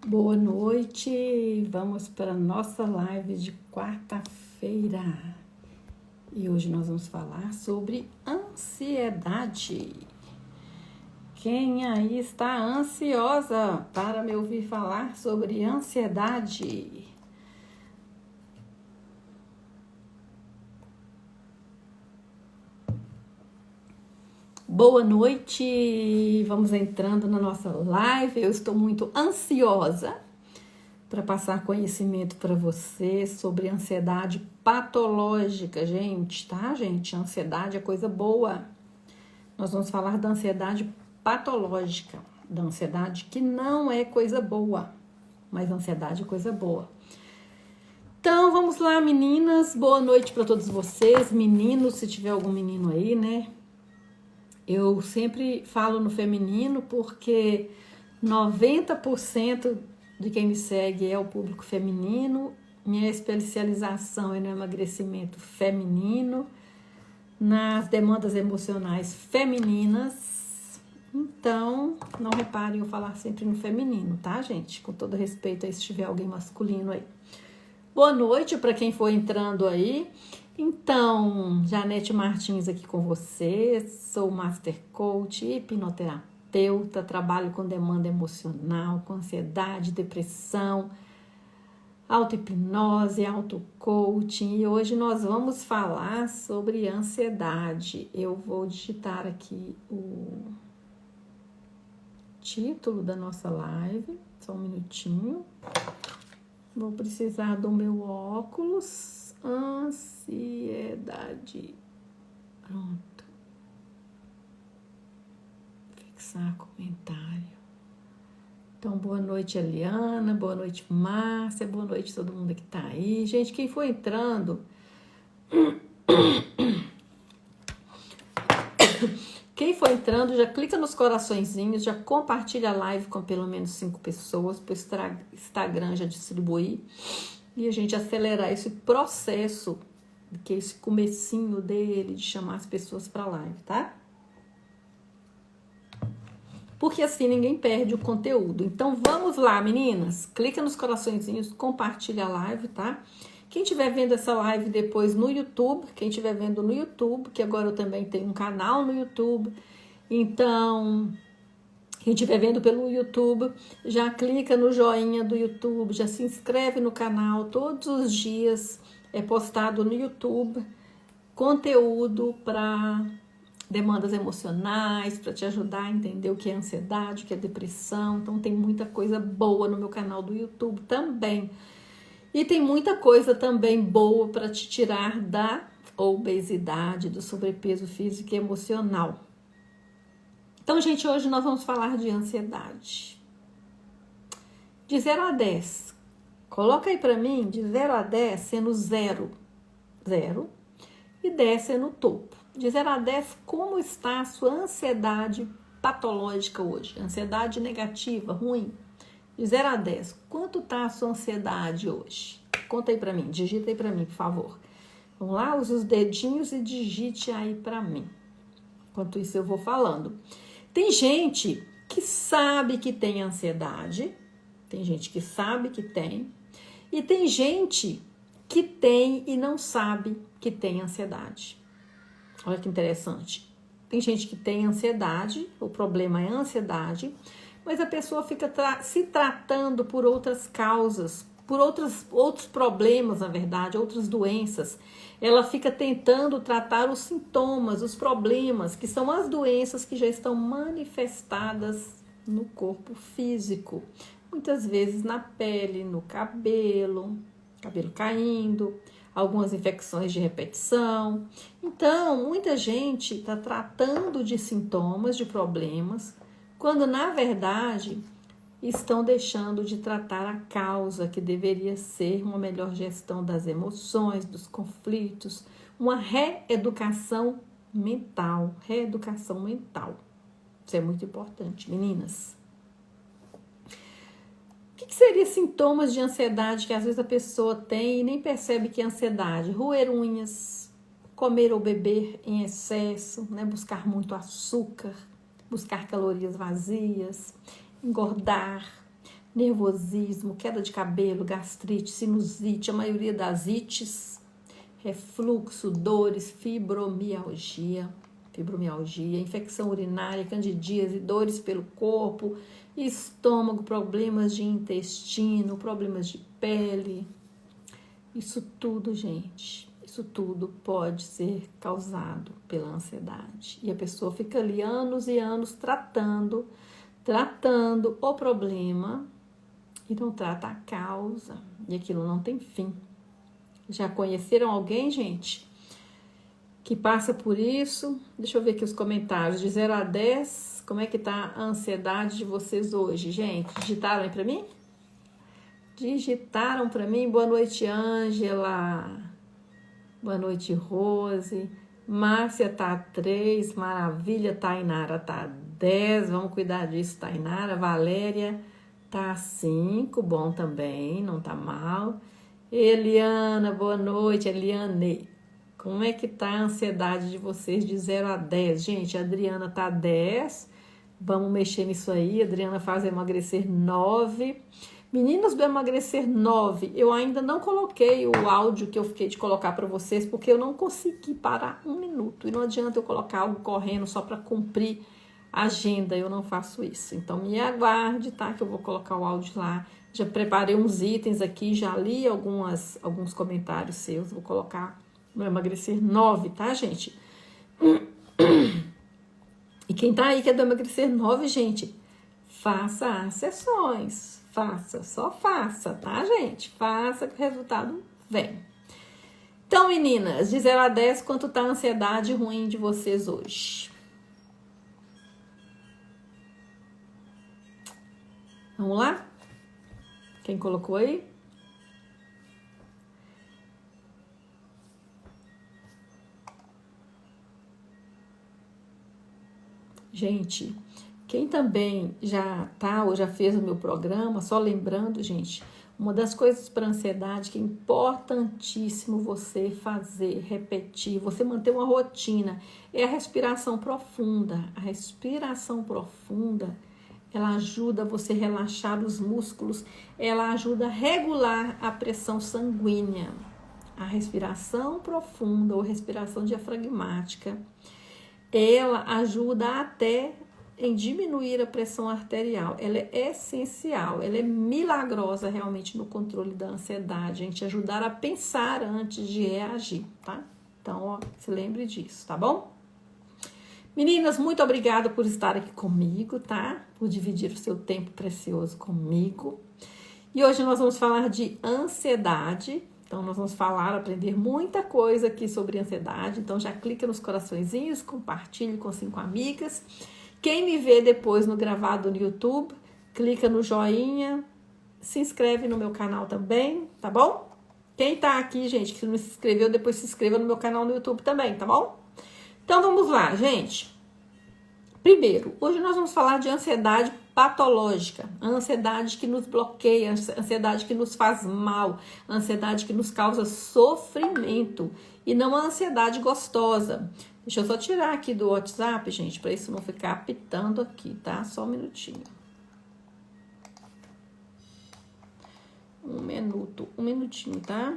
Boa noite, vamos para a nossa live de quarta-feira e hoje nós vamos falar sobre ansiedade. Quem aí está ansiosa para me ouvir falar sobre ansiedade? Boa noite, vamos entrando na nossa live. Eu estou muito ansiosa para passar conhecimento para você sobre ansiedade patológica, gente, tá, gente? Ansiedade é coisa boa. Nós vamos falar da ansiedade patológica, da ansiedade que não é coisa boa, mas ansiedade é coisa boa. Então, vamos lá, meninas. Boa noite para todos vocês, meninos, se tiver algum menino aí, né? Eu sempre falo no feminino porque 90% de quem me segue é o público feminino. Minha especialização é no emagrecimento feminino, nas demandas emocionais femininas. Então, não reparem eu falar sempre no feminino, tá, gente? Com todo respeito aí se tiver alguém masculino aí. Boa noite para quem for entrando aí. Então, Janete Martins aqui com você, sou Master Coach, hipnoterapeuta, trabalho com demanda emocional, com ansiedade, depressão, auto-hipnose, auto-coaching e hoje nós vamos falar sobre ansiedade. Eu vou digitar aqui o título da nossa live, só um minutinho. Vou precisar do meu óculos. Ansiedade. Pronto. Fixar comentário. Então, boa noite, Eliana. Boa noite, Márcia. Boa noite a todo mundo que tá aí. Gente, quem for entrando... Quem for entrando, já clica nos coraçõezinhos, já compartilha a live com pelo menos 5 pessoas, para o Instagram já distribuir. E a gente acelerar esse processo, que é esse comecinho dele, de chamar as pessoas para a live, tá? Porque assim ninguém perde o conteúdo. Então vamos lá, meninas. Clica nos coraçõezinhos, compartilha a live, tá? Quem estiver vendo essa live depois no YouTube, quem estiver vendo no YouTube, que agora eu também tenho um canal no YouTube, então... Quem estiver vendo pelo YouTube, já clica no joinha do YouTube, já se inscreve no canal. Todos os dias é postado no YouTube conteúdo para demandas emocionais, para te ajudar a entender o que é ansiedade, o que é depressão. Então tem muita coisa boa no meu canal do YouTube também. E tem muita coisa também boa para te tirar da obesidade, do sobrepeso físico e emocional. Então, gente, hoje nós vamos falar de ansiedade. De 0 a 10. Coloca aí para mim, de 0 a 10, sendo 0, 0, e 10 sendo topo. De 0 a 10, como está a sua ansiedade patológica hoje? Ansiedade negativa, ruim. De 0 a 10, quanto está a sua ansiedade hoje? Conta aí para mim, digita aí para mim, por favor. Vamos lá, use os dedinhos e digite aí para mim. Enquanto isso eu vou falando. Tem gente que sabe que tem ansiedade, tem gente que sabe que tem, e tem gente que tem e não sabe que tem ansiedade. Olha que interessante. Tem gente que tem ansiedade, o problema é a ansiedade, mas a pessoa fica se tratando por outras causas, por outros problemas, na verdade, outras doenças. Ela fica tentando tratar os sintomas, os problemas, que são as doenças que já estão manifestadas no corpo físico. Muitas vezes na pele, no cabelo caindo, algumas infecções de repetição. Então, muita gente está tratando de sintomas, de problemas, quando na verdade estão deixando de tratar a causa, que deveria ser uma melhor gestão das emoções, dos conflitos, uma reeducação mental. Reeducação mental. Isso é muito importante, meninas. O que seria sintomas de ansiedade que às vezes a pessoa tem e nem percebe que é ansiedade? Roer unhas, comer ou beber em excesso, né? Buscar muito açúcar, buscar calorias vazias, engordar, nervosismo, queda de cabelo, gastrite, sinusite, a maioria das ites, refluxo, dores, fibromialgia, infecção urinária, candidíase, dores pelo corpo, estômago, problemas de intestino, problemas de pele. Isso tudo, gente, isso tudo pode ser causado pela ansiedade. E a pessoa fica ali anos e anos tratando o problema e não trata a causa. E aquilo não tem fim. Já conheceram alguém, gente, que passa por isso? Deixa eu ver aqui os comentários. De 0 a 10, como é que tá a ansiedade de vocês hoje, gente? Digitaram aí pra mim? Digitaram pra mim? Boa noite, Ângela. Boa noite, Rose. Márcia tá 3, maravilha. Tainara tá 10, vamos cuidar disso, Tainara. Valéria tá 5, bom também, não tá mal. Eliana, boa noite, Eliane. Como é que tá a ansiedade de vocês de 0 a 10? Gente, a Adriana tá 10, vamos mexer nisso aí. A Adriana faz emagrecer 9. Meninas do emagrecer 9, eu ainda não coloquei o áudio que eu fiquei de colocar para vocês, porque eu não consegui parar 1 minuto. E não adianta eu colocar algo correndo só para cumprir a agenda, eu não faço isso. Então me aguarde, tá? Que eu vou colocar o áudio lá. Já preparei uns itens aqui, já li alguns comentários seus, vou colocar no emagrecer 9, tá, gente? E quem tá aí que é do emagrecer 9, gente, faça as sessões. Só faça, tá, gente? Faça que o resultado vem. Então, meninas, de 0 a 10, quanto tá a ansiedade ruim de vocês hoje? Vamos lá? Quem colocou aí? Gente, quem também já tá ou já fez o meu programa, só lembrando, gente, uma das coisas para ansiedade que é importantíssimo você fazer, repetir, você manter uma rotina, é a respiração profunda. A respiração profunda, ela ajuda você a relaxar os músculos, ela ajuda a regular a pressão sanguínea. A respiração profunda ou respiração diafragmática, ela ajuda até em diminuir a pressão arterial. Ela é essencial, ela é milagrosa realmente no controle da ansiedade, a gente ajudar a pensar antes de reagir, tá? Então, ó, se lembre disso, tá bom? Meninas, muito obrigada por estar aqui comigo, tá? Por dividir o seu tempo precioso comigo. E hoje nós vamos falar de ansiedade. Então, nós vamos aprender muita coisa aqui sobre ansiedade. Então, já clica nos coraçõezinhos, compartilhe com 5 amigas. Quem me vê depois no gravado no YouTube, clica no joinha, se inscreve no meu canal também, tá bom? Quem tá aqui, gente, que não se inscreveu, depois se inscreva no meu canal no YouTube também, tá bom? Então, vamos lá, gente. Primeiro, hoje nós vamos falar de ansiedade patológica, a ansiedade que nos bloqueia, a ansiedade que nos faz mal, a ansiedade que nos causa sofrimento e não a ansiedade gostosa. Deixa eu só tirar aqui do WhatsApp, gente, para isso não ficar apitando aqui, tá? Só um minutinho. Um minutinho, tá?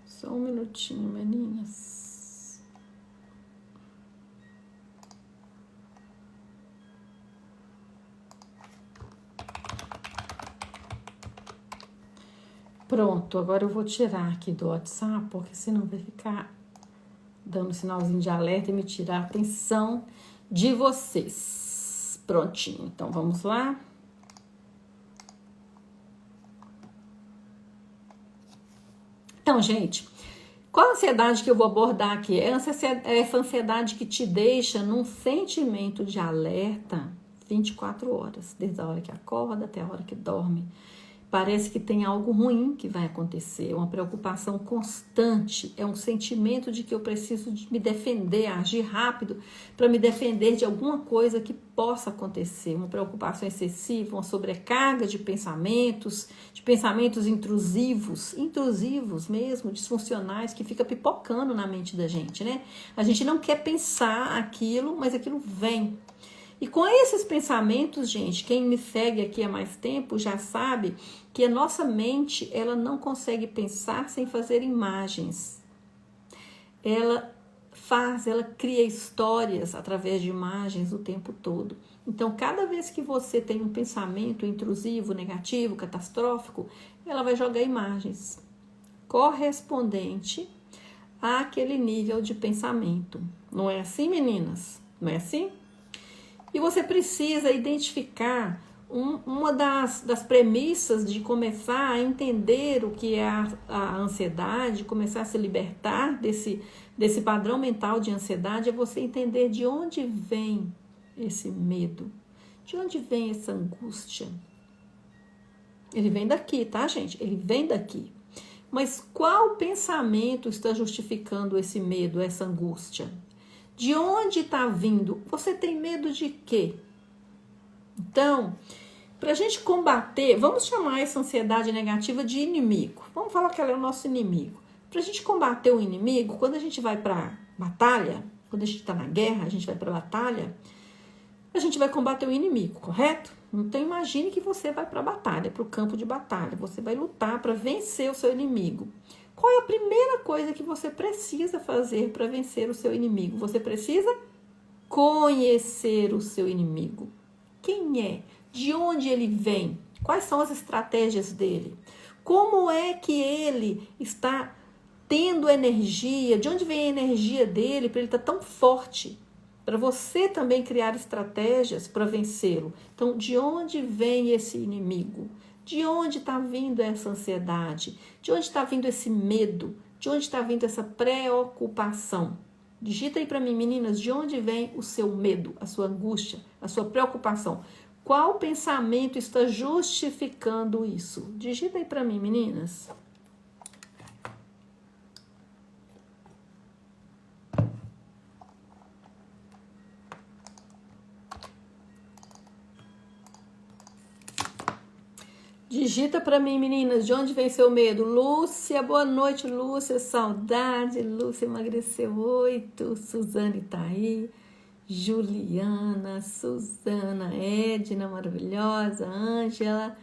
Só um minutinho, meninas. Pronto, agora eu vou tirar aqui do WhatsApp, porque senão vai ficar dando sinalzinho de alerta e me tirar a atenção de vocês. Prontinho, então vamos lá. Então, gente, qual a ansiedade que eu vou abordar aqui? É essa ansiedade que te deixa num sentimento de alerta 24 horas, desde a hora que acorda até a hora que dorme. Parece que tem algo ruim que vai acontecer, uma preocupação constante, é um sentimento de que eu preciso de me defender, agir rápido para me defender de alguma coisa que possa acontecer, uma preocupação excessiva, uma sobrecarga de pensamentos intrusivos mesmo, disfuncionais, que fica pipocando na mente da gente, né? A gente não quer pensar aquilo, mas aquilo vem. E com esses pensamentos, gente, quem me segue aqui há mais tempo já sabe que a nossa mente, ela não consegue pensar sem fazer imagens. Ela cria histórias através de imagens o tempo todo. Então, cada vez que você tem um pensamento intrusivo, negativo, catastrófico, ela vai jogar imagens correspondente àquele nível de pensamento. Não é assim, meninas? Não é assim? E você precisa identificar uma das premissas de começar a entender o que é a ansiedade, começar a se libertar desse padrão mental de ansiedade, é você entender de onde vem esse medo, de onde vem essa angústia. Ele vem daqui, tá, gente? Ele vem daqui. Mas qual pensamento está justificando esse medo, essa angústia? De onde está vindo? Você tem medo de quê? Então, para a gente combater, vamos chamar essa ansiedade negativa de inimigo. Vamos falar que ela é o nosso inimigo. Para a gente combater o inimigo, quando a gente vai para batalha, quando a gente está na guerra, a gente vai para batalha, a gente vai combater o inimigo, correto? Então, imagine que você vai para a batalha, para o campo de batalha. Você vai lutar para vencer o seu inimigo. Qual é a primeira coisa que você precisa fazer para vencer o seu inimigo? Você precisa conhecer o seu inimigo. Quem é? De onde ele vem? Quais são as estratégias dele? Como é que ele está tendo energia? De onde vem a energia dele para ele estar tão forte? Para você também criar estratégias para vencê-lo. Então, de onde vem esse inimigo? De onde está vindo essa ansiedade? De onde está vindo esse medo? De onde está vindo essa preocupação? Digita aí para mim, meninas, de onde vem o seu medo, a sua angústia, a sua preocupação? Qual pensamento está justificando isso? Digita aí para mim, meninas. Digita para mim, meninas, de onde vem seu medo? Lúcia, boa noite, Lúcia, saudade. Lúcia emagreceu 8. Suzane tá aí. Juliana, Suzana, Edna, maravilhosa. Ângela,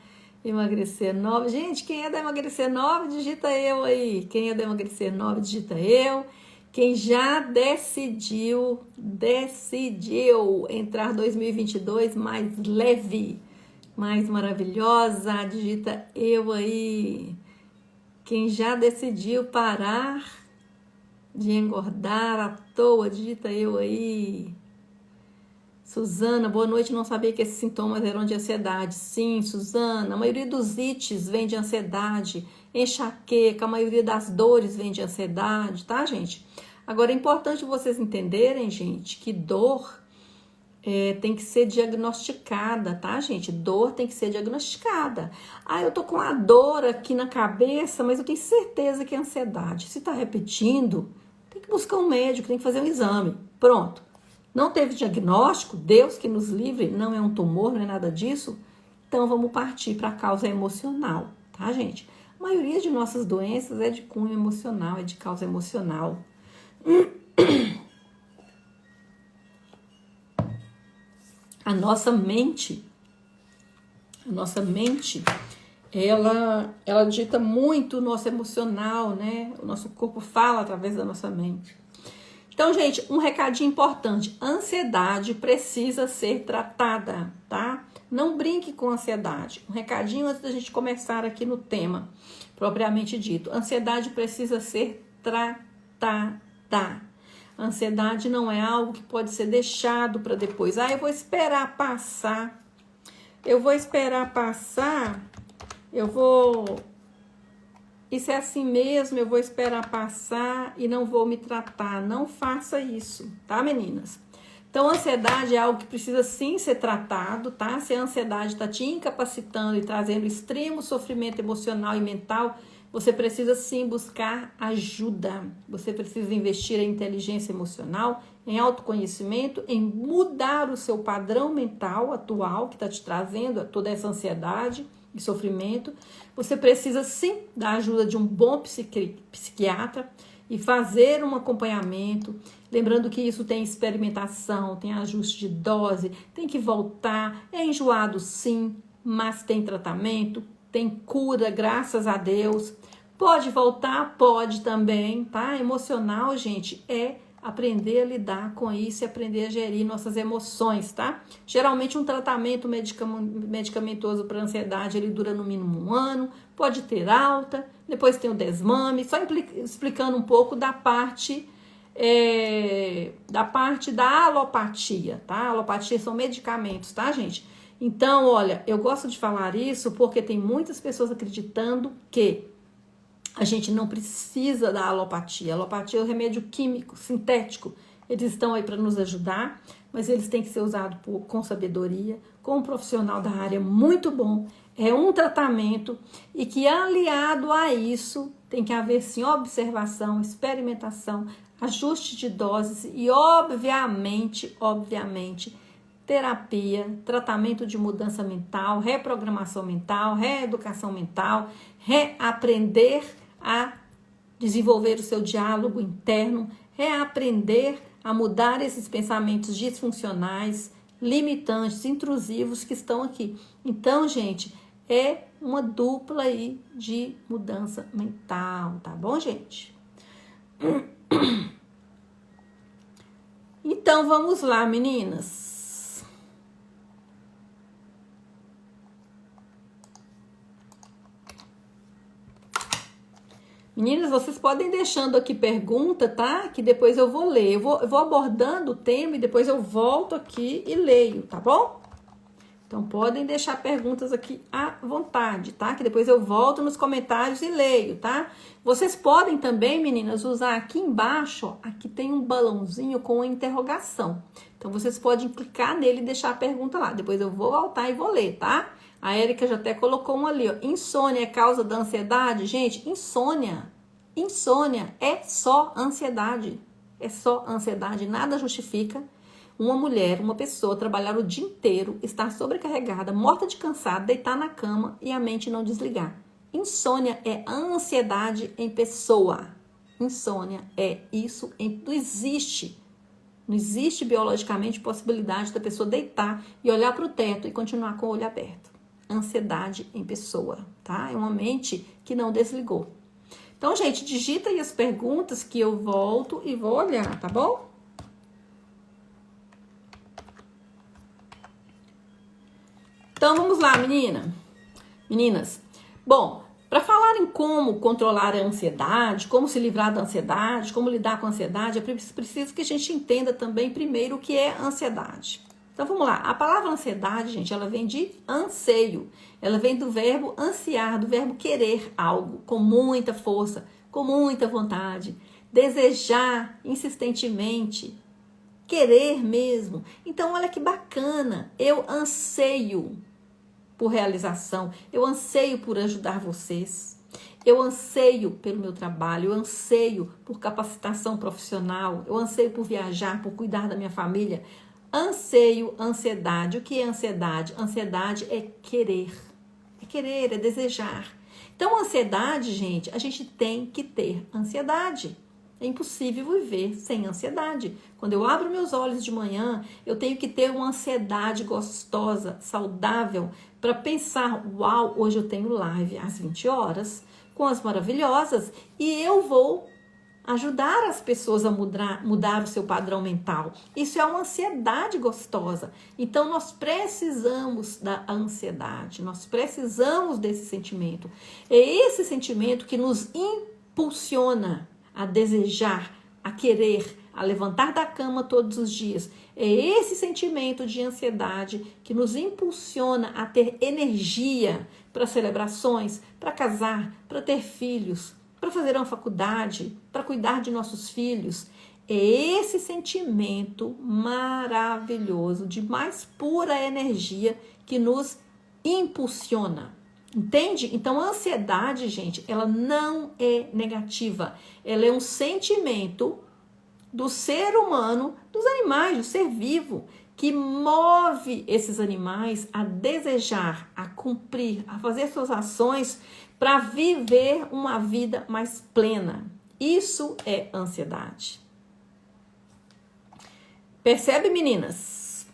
emagrecer 9. Gente, quem é da emagrecer 9, digita eu aí. Quem é da emagrecer 9, digita eu. Quem já decidiu entrar 2022 mais leve, mais maravilhosa, digita eu aí. Quem já decidiu parar de engordar à toa, digita eu aí. Suzana, boa noite, não sabia que esses sintomas eram de ansiedade. Sim, Suzana, a maioria dos ites vem de ansiedade, enxaqueca, a maioria das dores vem de ansiedade, tá, gente? Agora, é importante vocês entenderem, gente, que dor tem que ser diagnosticada, tá, gente? Dor tem que ser diagnosticada. Ah, eu tô com a dor aqui na cabeça, mas eu tenho certeza que é ansiedade. Se tá repetindo, tem que buscar um médico, tem que fazer um exame. Pronto. Não teve diagnóstico, Deus que nos livre, não é um tumor, não é nada disso. Então, vamos partir para a causa emocional, tá, gente? A maioria de nossas doenças é de cunho emocional, é de causa emocional. A nossa mente, ela dita muito o nosso emocional, né? O nosso corpo fala através da nossa mente. Então, gente, um recadinho importante. Ansiedade precisa ser tratada, tá? Não brinque com ansiedade. Um recadinho antes da gente começar aqui no tema, propriamente dito. Ansiedade precisa ser tratada. Ansiedade não é algo que pode ser deixado para depois. Ah, eu vou esperar passar. Isso é assim mesmo, eu vou esperar passar e não vou me tratar. Não faça isso, tá, meninas? Então, a ansiedade é algo que precisa sim ser tratado, tá? Se a ansiedade está te incapacitando e trazendo extremo sofrimento emocional e mental, você precisa sim buscar ajuda. Você precisa investir em inteligência emocional, em autoconhecimento, em mudar o seu padrão mental atual que está te trazendo toda essa ansiedade e sofrimento. Você precisa sim da ajuda de um bom psiquiatra e fazer um acompanhamento. Lembrando que isso tem experimentação, tem ajuste de dose, tem que voltar, é enjoado sim, mas tem tratamento, tem cura, graças a Deus. Pode voltar? Pode também, tá? Emocional, gente, é aprender a lidar com isso e aprender a gerir nossas emoções, tá? Geralmente um tratamento medicamentoso para ansiedade, ele dura no mínimo 1 ano, pode ter alta, depois tem o desmame, só explicando um pouco da parte da alopatia, tá? Alopatia são medicamentos, tá, gente? Então, olha, eu gosto de falar isso porque tem muitas pessoas acreditando que a gente não precisa da alopatia. A alopatia é um remédio químico, sintético. Eles estão aí para nos ajudar, mas eles têm que ser usados com sabedoria, com um profissional da área muito bom. É um tratamento e que, aliado a isso, tem que haver, sim, observação, experimentação, ajuste de doses e, obviamente, terapia, tratamento de mudança mental, reprogramação mental, reeducação mental, reaprender a desenvolver o seu diálogo interno, reaprender a mudar esses pensamentos disfuncionais, limitantes, intrusivos que estão aqui. Então, gente, é uma dupla aí de mudança mental, tá bom, gente? Então, vamos lá, meninas. Meninas, vocês podem deixando aqui pergunta, tá? Que depois eu vou ler. Eu vou abordando o tema e depois eu volto aqui e leio, tá bom? Então, podem deixar perguntas aqui à vontade, tá? Que depois eu volto nos comentários e leio, tá? Vocês podem também, meninas, usar aqui embaixo, ó, aqui tem um balãozinho com a interrogação. Então, vocês podem clicar nele e deixar a pergunta lá. Depois eu vou voltar e vou ler, tá? A Érica já até colocou um ali, ó. Insônia é causa da ansiedade? Gente, insônia é só ansiedade. É só ansiedade, nada justifica uma mulher, uma pessoa trabalhar o dia inteiro, estar sobrecarregada, morta de cansado, deitar na cama e a mente não desligar. Insônia é ansiedade em pessoa. Insônia é isso, não existe. Não existe biologicamente possibilidade da pessoa deitar e olhar para o teto e continuar com o olho aberto. Ansiedade em pessoa, tá? É uma mente que não desligou. Então, gente, digita aí as perguntas que eu volto e vou olhar, tá bom? Então, vamos lá, meninas. Bom, para falar em como controlar a ansiedade, como se livrar da ansiedade, como lidar com a ansiedade, é preciso que a gente entenda também primeiro o que é ansiedade. Então, vamos lá. A palavra ansiedade, gente, ela vem de anseio. Ela vem do verbo ansiar, do verbo querer algo com muita força, com muita vontade, desejar insistentemente, querer mesmo. Então, olha que bacana. Eu anseio por realização, eu anseio por ajudar vocês, eu anseio pelo meu trabalho, eu anseio por capacitação profissional, eu anseio por viajar, por cuidar da minha família. Anseio, ansiedade. O que é ansiedade? Ansiedade é querer, é desejar. Então, ansiedade, gente, a gente tem que ter ansiedade. É impossível viver sem ansiedade. Quando eu abro meus olhos de manhã, eu tenho que ter uma ansiedade gostosa, saudável, para pensar, uau, hoje eu tenho live às 20 horas com as maravilhosas e eu vou ajudar as pessoas a mudar o seu padrão mental. Isso é uma ansiedade gostosa. Então, nós precisamos da ansiedade, nós precisamos desse sentimento. É esse sentimento que nos impulsiona a desejar, a querer, a levantar da cama todos os dias. É esse sentimento de ansiedade que nos impulsiona a ter energia para celebrações, para casar, para ter filhos, para fazer uma faculdade, para cuidar de nossos filhos. É esse sentimento maravilhoso de mais pura energia que nos impulsiona. Entende? Então, a ansiedade, gente, ela não é negativa. Ela é um sentimento do ser humano, dos animais, do ser vivo, que move esses animais a desejar, a cumprir, a fazer suas ações para viver uma vida mais plena. Isso é ansiedade. Percebe, meninas?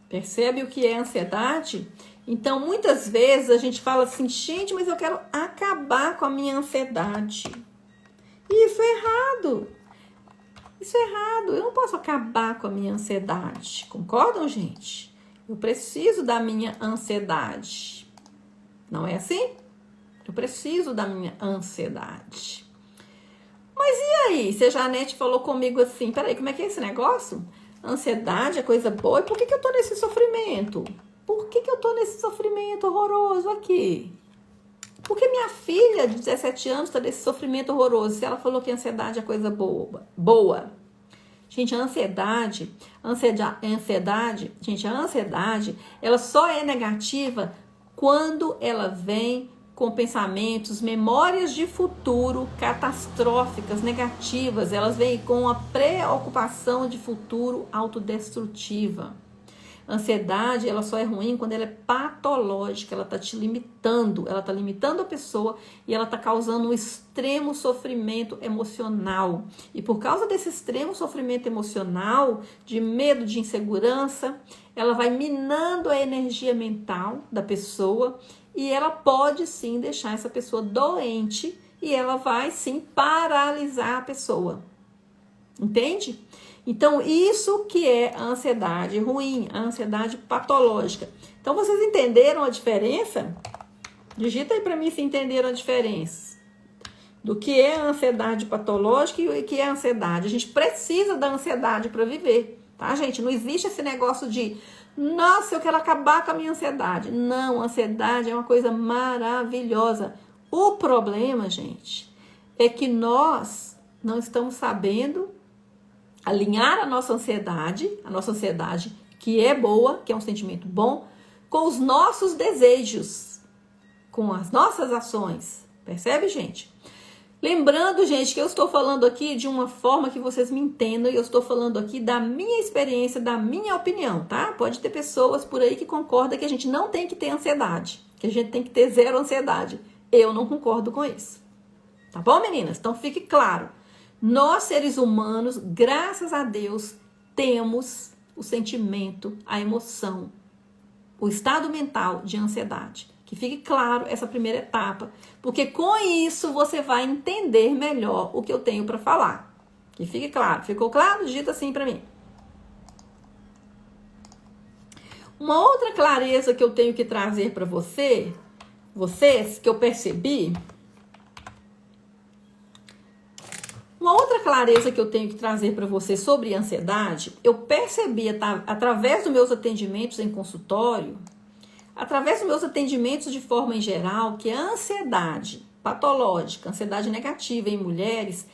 Percebe o que é ansiedade? Então, muitas vezes a gente fala assim, gente, mas eu quero acabar com a minha ansiedade. E isso é errado. Isso é errado. Eu não posso acabar com a minha ansiedade. Concordam, gente? Eu preciso da minha ansiedade. Não é assim? Eu preciso da minha ansiedade. Mas e aí? Se a Janete falou comigo assim, peraí, como é que é esse negócio? Ansiedade é coisa boa. E por que eu tô nesse sofrimento? Por que eu tô nesse sofrimento horroroso aqui? Por que minha filha de 17 anos está nesse sofrimento horroroso? Se ela falou que a ansiedade é coisa boa. Gente, a ansiedade, ela só é negativa quando ela vem com pensamentos, memórias de futuro catastróficas, negativas. Elas vêm com a preocupação de futuro autodestrutiva. Ansiedade, ela só é ruim quando ela é patológica, ela está te limitando, ela está limitando a pessoa e ela está causando um extremo sofrimento emocional. E por causa desse extremo sofrimento emocional, de medo, de insegurança, ela vai minando a energia mental da pessoa e ela pode sim deixar essa pessoa doente e ela vai sim paralisar a pessoa. Entende? Então, isso que é a ansiedade ruim, a ansiedade patológica. Então, vocês entenderam a diferença? Digita aí para mim se entenderam a diferença do que é a ansiedade patológica e o que é a ansiedade. A gente precisa da ansiedade para viver, tá, gente? Não existe esse negócio de, nossa, eu quero acabar com a minha ansiedade. Não, a ansiedade é uma coisa maravilhosa. O problema, gente, é que nós não estamos sabendo alinhar a nossa ansiedade que é boa, que é um sentimento bom, com os nossos desejos, com as nossas ações. Percebe, gente? Lembrando, gente, que eu estou falando aqui de uma forma que vocês me entendam e eu estou falando aqui da minha experiência, da minha opinião, tá? Pode ter pessoas por aí que concordam que a gente não tem que ter ansiedade, que a gente tem que ter zero ansiedade. Eu não concordo com isso. Tá bom, meninas? Então fique claro. Nós, seres humanos, graças a Deus, temos o sentimento, a emoção, o estado mental de ansiedade. Que fique claro essa primeira etapa, porque com isso você vai entender melhor o que eu tenho para falar. Que fique claro. Ficou claro? Digita assim para mim. Uma outra clareza que eu tenho que trazer para vocês, que eu percebi. Uma outra clareza que eu tenho que trazer para você sobre ansiedade, eu percebi através dos meus atendimentos em consultório, através dos meus atendimentos de forma em geral, que a ansiedade patológica, ansiedade negativa em mulheres,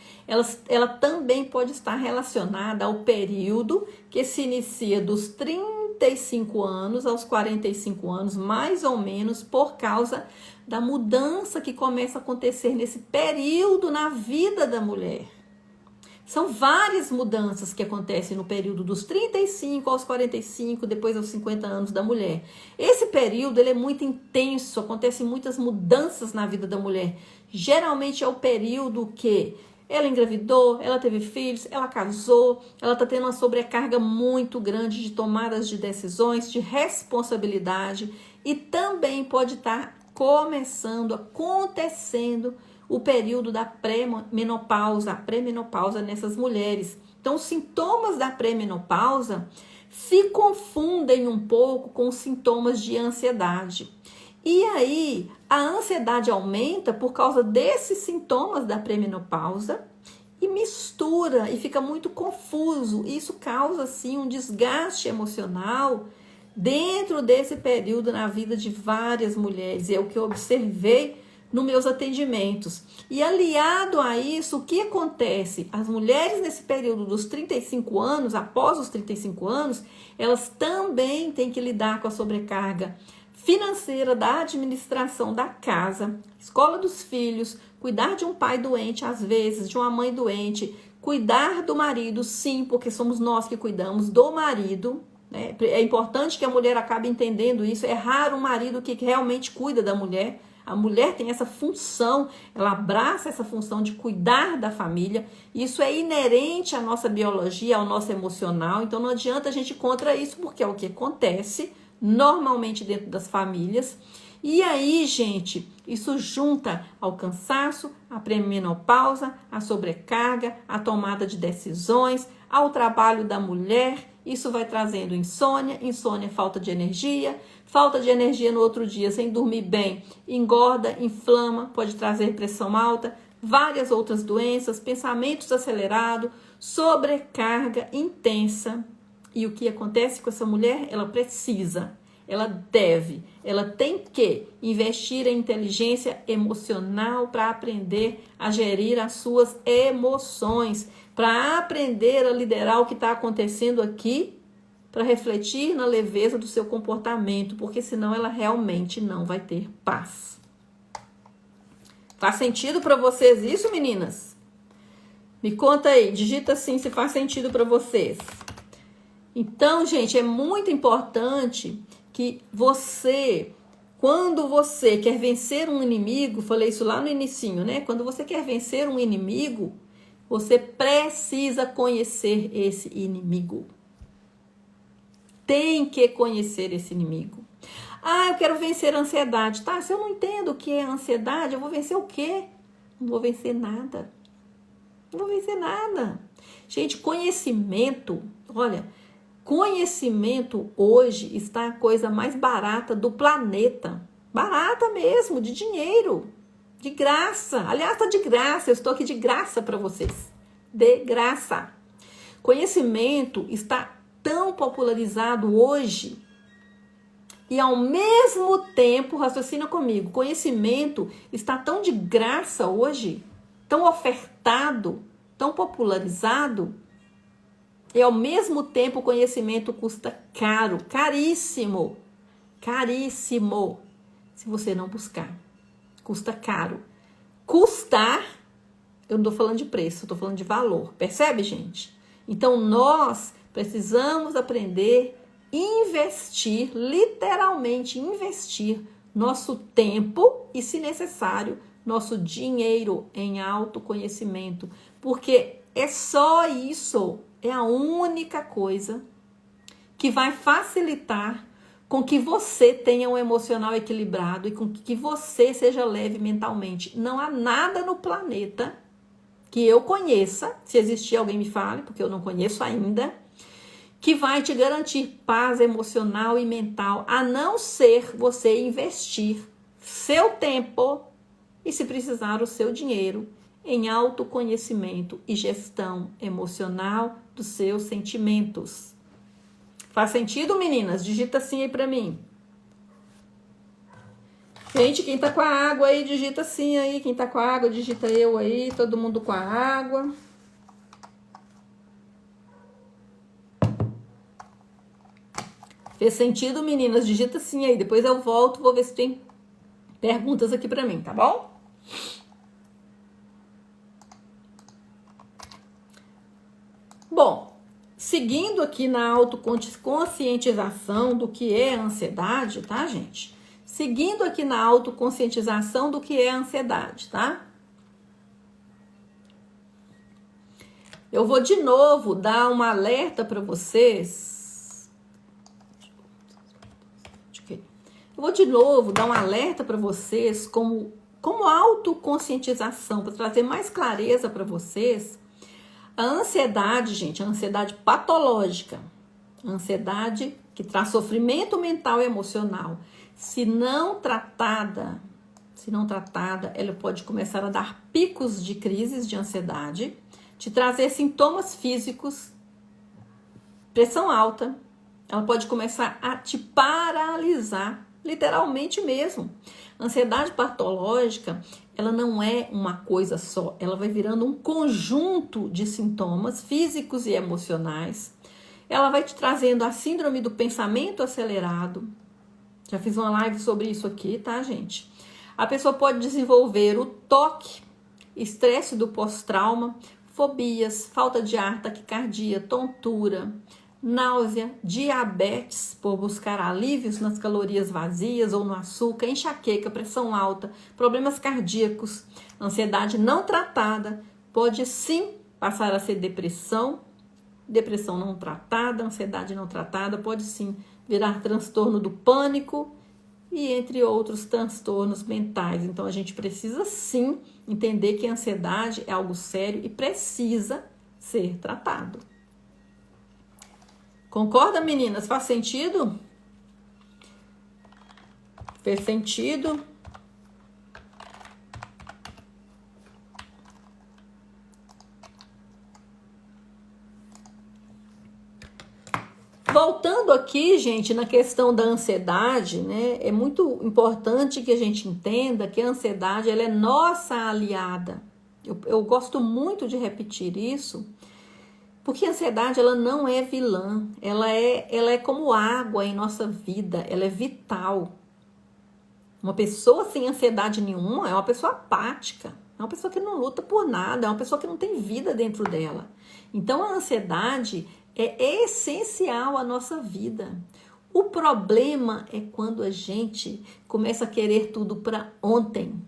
ela também pode estar relacionada ao período que se inicia dos 35 anos aos 45 anos, mais ou menos, por causa da mudança que começa a acontecer nesse período na vida da mulher. São várias mudanças que acontecem no período dos 35 aos 45, depois aos 50 anos da mulher. Esse período ele é muito intenso, acontecem muitas mudanças na vida da mulher. Geralmente é o período que ela engravidou, ela teve filhos, ela casou, ela está tendo uma sobrecarga muito grande de tomadas de decisões, de responsabilidade e também pode estar acontecendo o período da pré-menopausa, a pré-menopausa nessas mulheres. Então, os sintomas da pré-menopausa se confundem um pouco com os sintomas de ansiedade. E aí, a ansiedade aumenta por causa desses sintomas da pré-menopausa e mistura e fica muito confuso. Isso causa, assim, um desgaste emocional dentro desse período na vida de várias mulheres. É o que eu observei nos meus atendimentos. E aliado a isso, o que acontece? As mulheres nesse período dos 35 anos, após os 35 anos, elas também têm que lidar com a sobrecarga financeira da administração da casa, escola dos filhos, cuidar de um pai doente às vezes, de uma mãe doente, cuidar do marido, sim, porque somos nós que cuidamos do marido. É importante que a mulher acabe entendendo isso. É raro um marido que realmente cuida da mulher. A mulher tem essa função, ela abraça essa função de cuidar da família. Isso é inerente à nossa biologia, ao nosso emocional. Então não adianta a gente ir contra isso, porque é o que acontece normalmente dentro das famílias. E aí, gente, isso junta ao cansaço, à pré-menopausa, à sobrecarga, à tomada de decisões, ao trabalho da mulher. Isso vai trazendo insônia, falta de energia no outro dia sem dormir bem, engorda, inflama, pode trazer pressão alta, várias outras doenças, pensamentos acelerados, sobrecarga intensa. E o que acontece com essa mulher? Ela precisa, ela deve, ela tem que investir em inteligência emocional para aprender a gerir as suas emoções, para aprender a liderar o que está acontecendo aqui, para refletir na leveza do seu comportamento, porque senão ela realmente não vai ter paz. Faz sentido para vocês isso, meninas? Me conta aí, digita assim se faz sentido para vocês. Então, gente, é muito importante que você, quando você quer vencer um inimigo, falei isso lá no inicinho, né? Quando você quer vencer um inimigo, você precisa conhecer esse inimigo. Tem que conhecer esse inimigo. Ah, eu quero vencer a ansiedade. Tá, se eu não entendo o que é ansiedade, eu vou vencer o quê? Não vou vencer nada. Não vou vencer nada. Gente, conhecimento, olha, conhecimento hoje está a coisa mais barata do planeta. Barata mesmo, de dinheiro. De graça. Aliás, tá de graça. Eu estou aqui de graça para vocês. De graça. Conhecimento está tão popularizado hoje e ao mesmo tempo, raciocina comigo, conhecimento está tão de graça hoje, tão ofertado, tão popularizado, e ao mesmo tempo o conhecimento custa caro, caríssimo, caríssimo, se você não buscar, custa caro. Custar, eu não estou falando de preço, eu estou falando de valor, percebe, gente? Então nós precisamos aprender a investir, literalmente investir nosso tempo e, se necessário, nosso dinheiro em autoconhecimento. Porque é só isso, é a única coisa que vai facilitar com que você tenha um emocional equilibrado e com que você seja leve mentalmente. Não há nada no planeta que eu conheça, se existir alguém me fale, porque eu não conheço ainda, que vai te garantir paz emocional e mental, a não ser você investir seu tempo e, se precisar, o seu dinheiro em autoconhecimento e gestão emocional dos seus sentimentos. Faz sentido, meninas? Digita assim aí pra mim. Gente, quem tá com a água aí, digita assim aí. Quem tá com a água, digita eu aí. Todo mundo com a água. Fez sentido, meninas? Digita sim aí. Depois eu volto, vou ver se tem perguntas aqui pra mim, tá bom? Bom, seguindo aqui na autoconscientização do que é ansiedade, tá, gente? Seguindo aqui na autoconscientização do que é ansiedade, tá? Eu vou de novo dar um alerta para vocês. Eu vou de novo dar um alerta para vocês como autoconscientização, para trazer mais clareza para vocês. A ansiedade, gente, a ansiedade patológica, a ansiedade que traz sofrimento mental e emocional, se não tratada, ela pode começar a dar picos de crises de ansiedade, te trazer sintomas físicos, pressão alta, ela pode começar a te paralisar literalmente mesmo. Ansiedade patológica, ela não é uma coisa só, ela vai virando um conjunto de sintomas físicos e emocionais. Ela vai te trazendo a síndrome do pensamento acelerado. Já fiz uma live sobre isso aqui, tá, gente? A pessoa pode desenvolver o TOC, estresse do pós-trauma, fobias, falta de ar, taquicardia, tontura, náusea, diabetes, por buscar alívios nas calorias vazias ou no açúcar, enxaqueca, pressão alta, problemas cardíacos, ansiedade não tratada, pode sim passar a ser depressão, depressão não tratada, ansiedade não tratada, pode sim virar transtorno do pânico e entre outros transtornos mentais. Então a gente precisa sim entender que a ansiedade é algo sério e precisa ser tratado. Concorda, meninas? Faz sentido? Fez sentido? Voltando aqui, gente, na questão da ansiedade, né? É muito importante que a gente entenda que a ansiedade, ela é nossa aliada. Eu gosto muito de repetir isso, porque a ansiedade, ela não é vilã, ela é como água em nossa vida, ela é vital. Uma pessoa sem ansiedade nenhuma é uma pessoa apática, é uma pessoa que não luta por nada, é uma pessoa que não tem vida dentro dela. Então a ansiedade é essencial à nossa vida. O problema é quando a gente começa a querer tudo para ontem,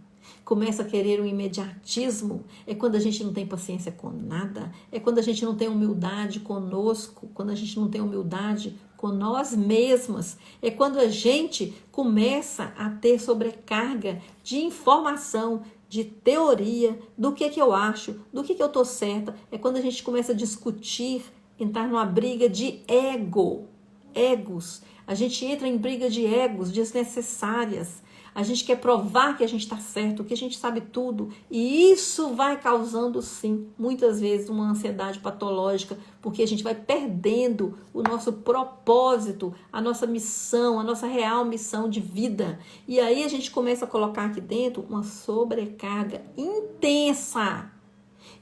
começa a querer um imediatismo, é quando a gente não tem paciência com nada, é quando a gente não tem humildade conosco, quando a gente não tem humildade com nós mesmas, é quando a gente começa a ter sobrecarga de informação, de teoria, do que eu acho, do que eu tô certa, é quando a gente começa a discutir, entrar numa briga de egos. A gente entra em briga de egos desnecessárias. A gente quer provar que a gente está certo, que a gente sabe tudo. E isso vai causando, sim, muitas vezes uma ansiedade patológica, porque a gente vai perdendo o nosso propósito, a nossa missão, a nossa real missão de vida. E aí a gente começa a colocar aqui dentro uma sobrecarga intensa.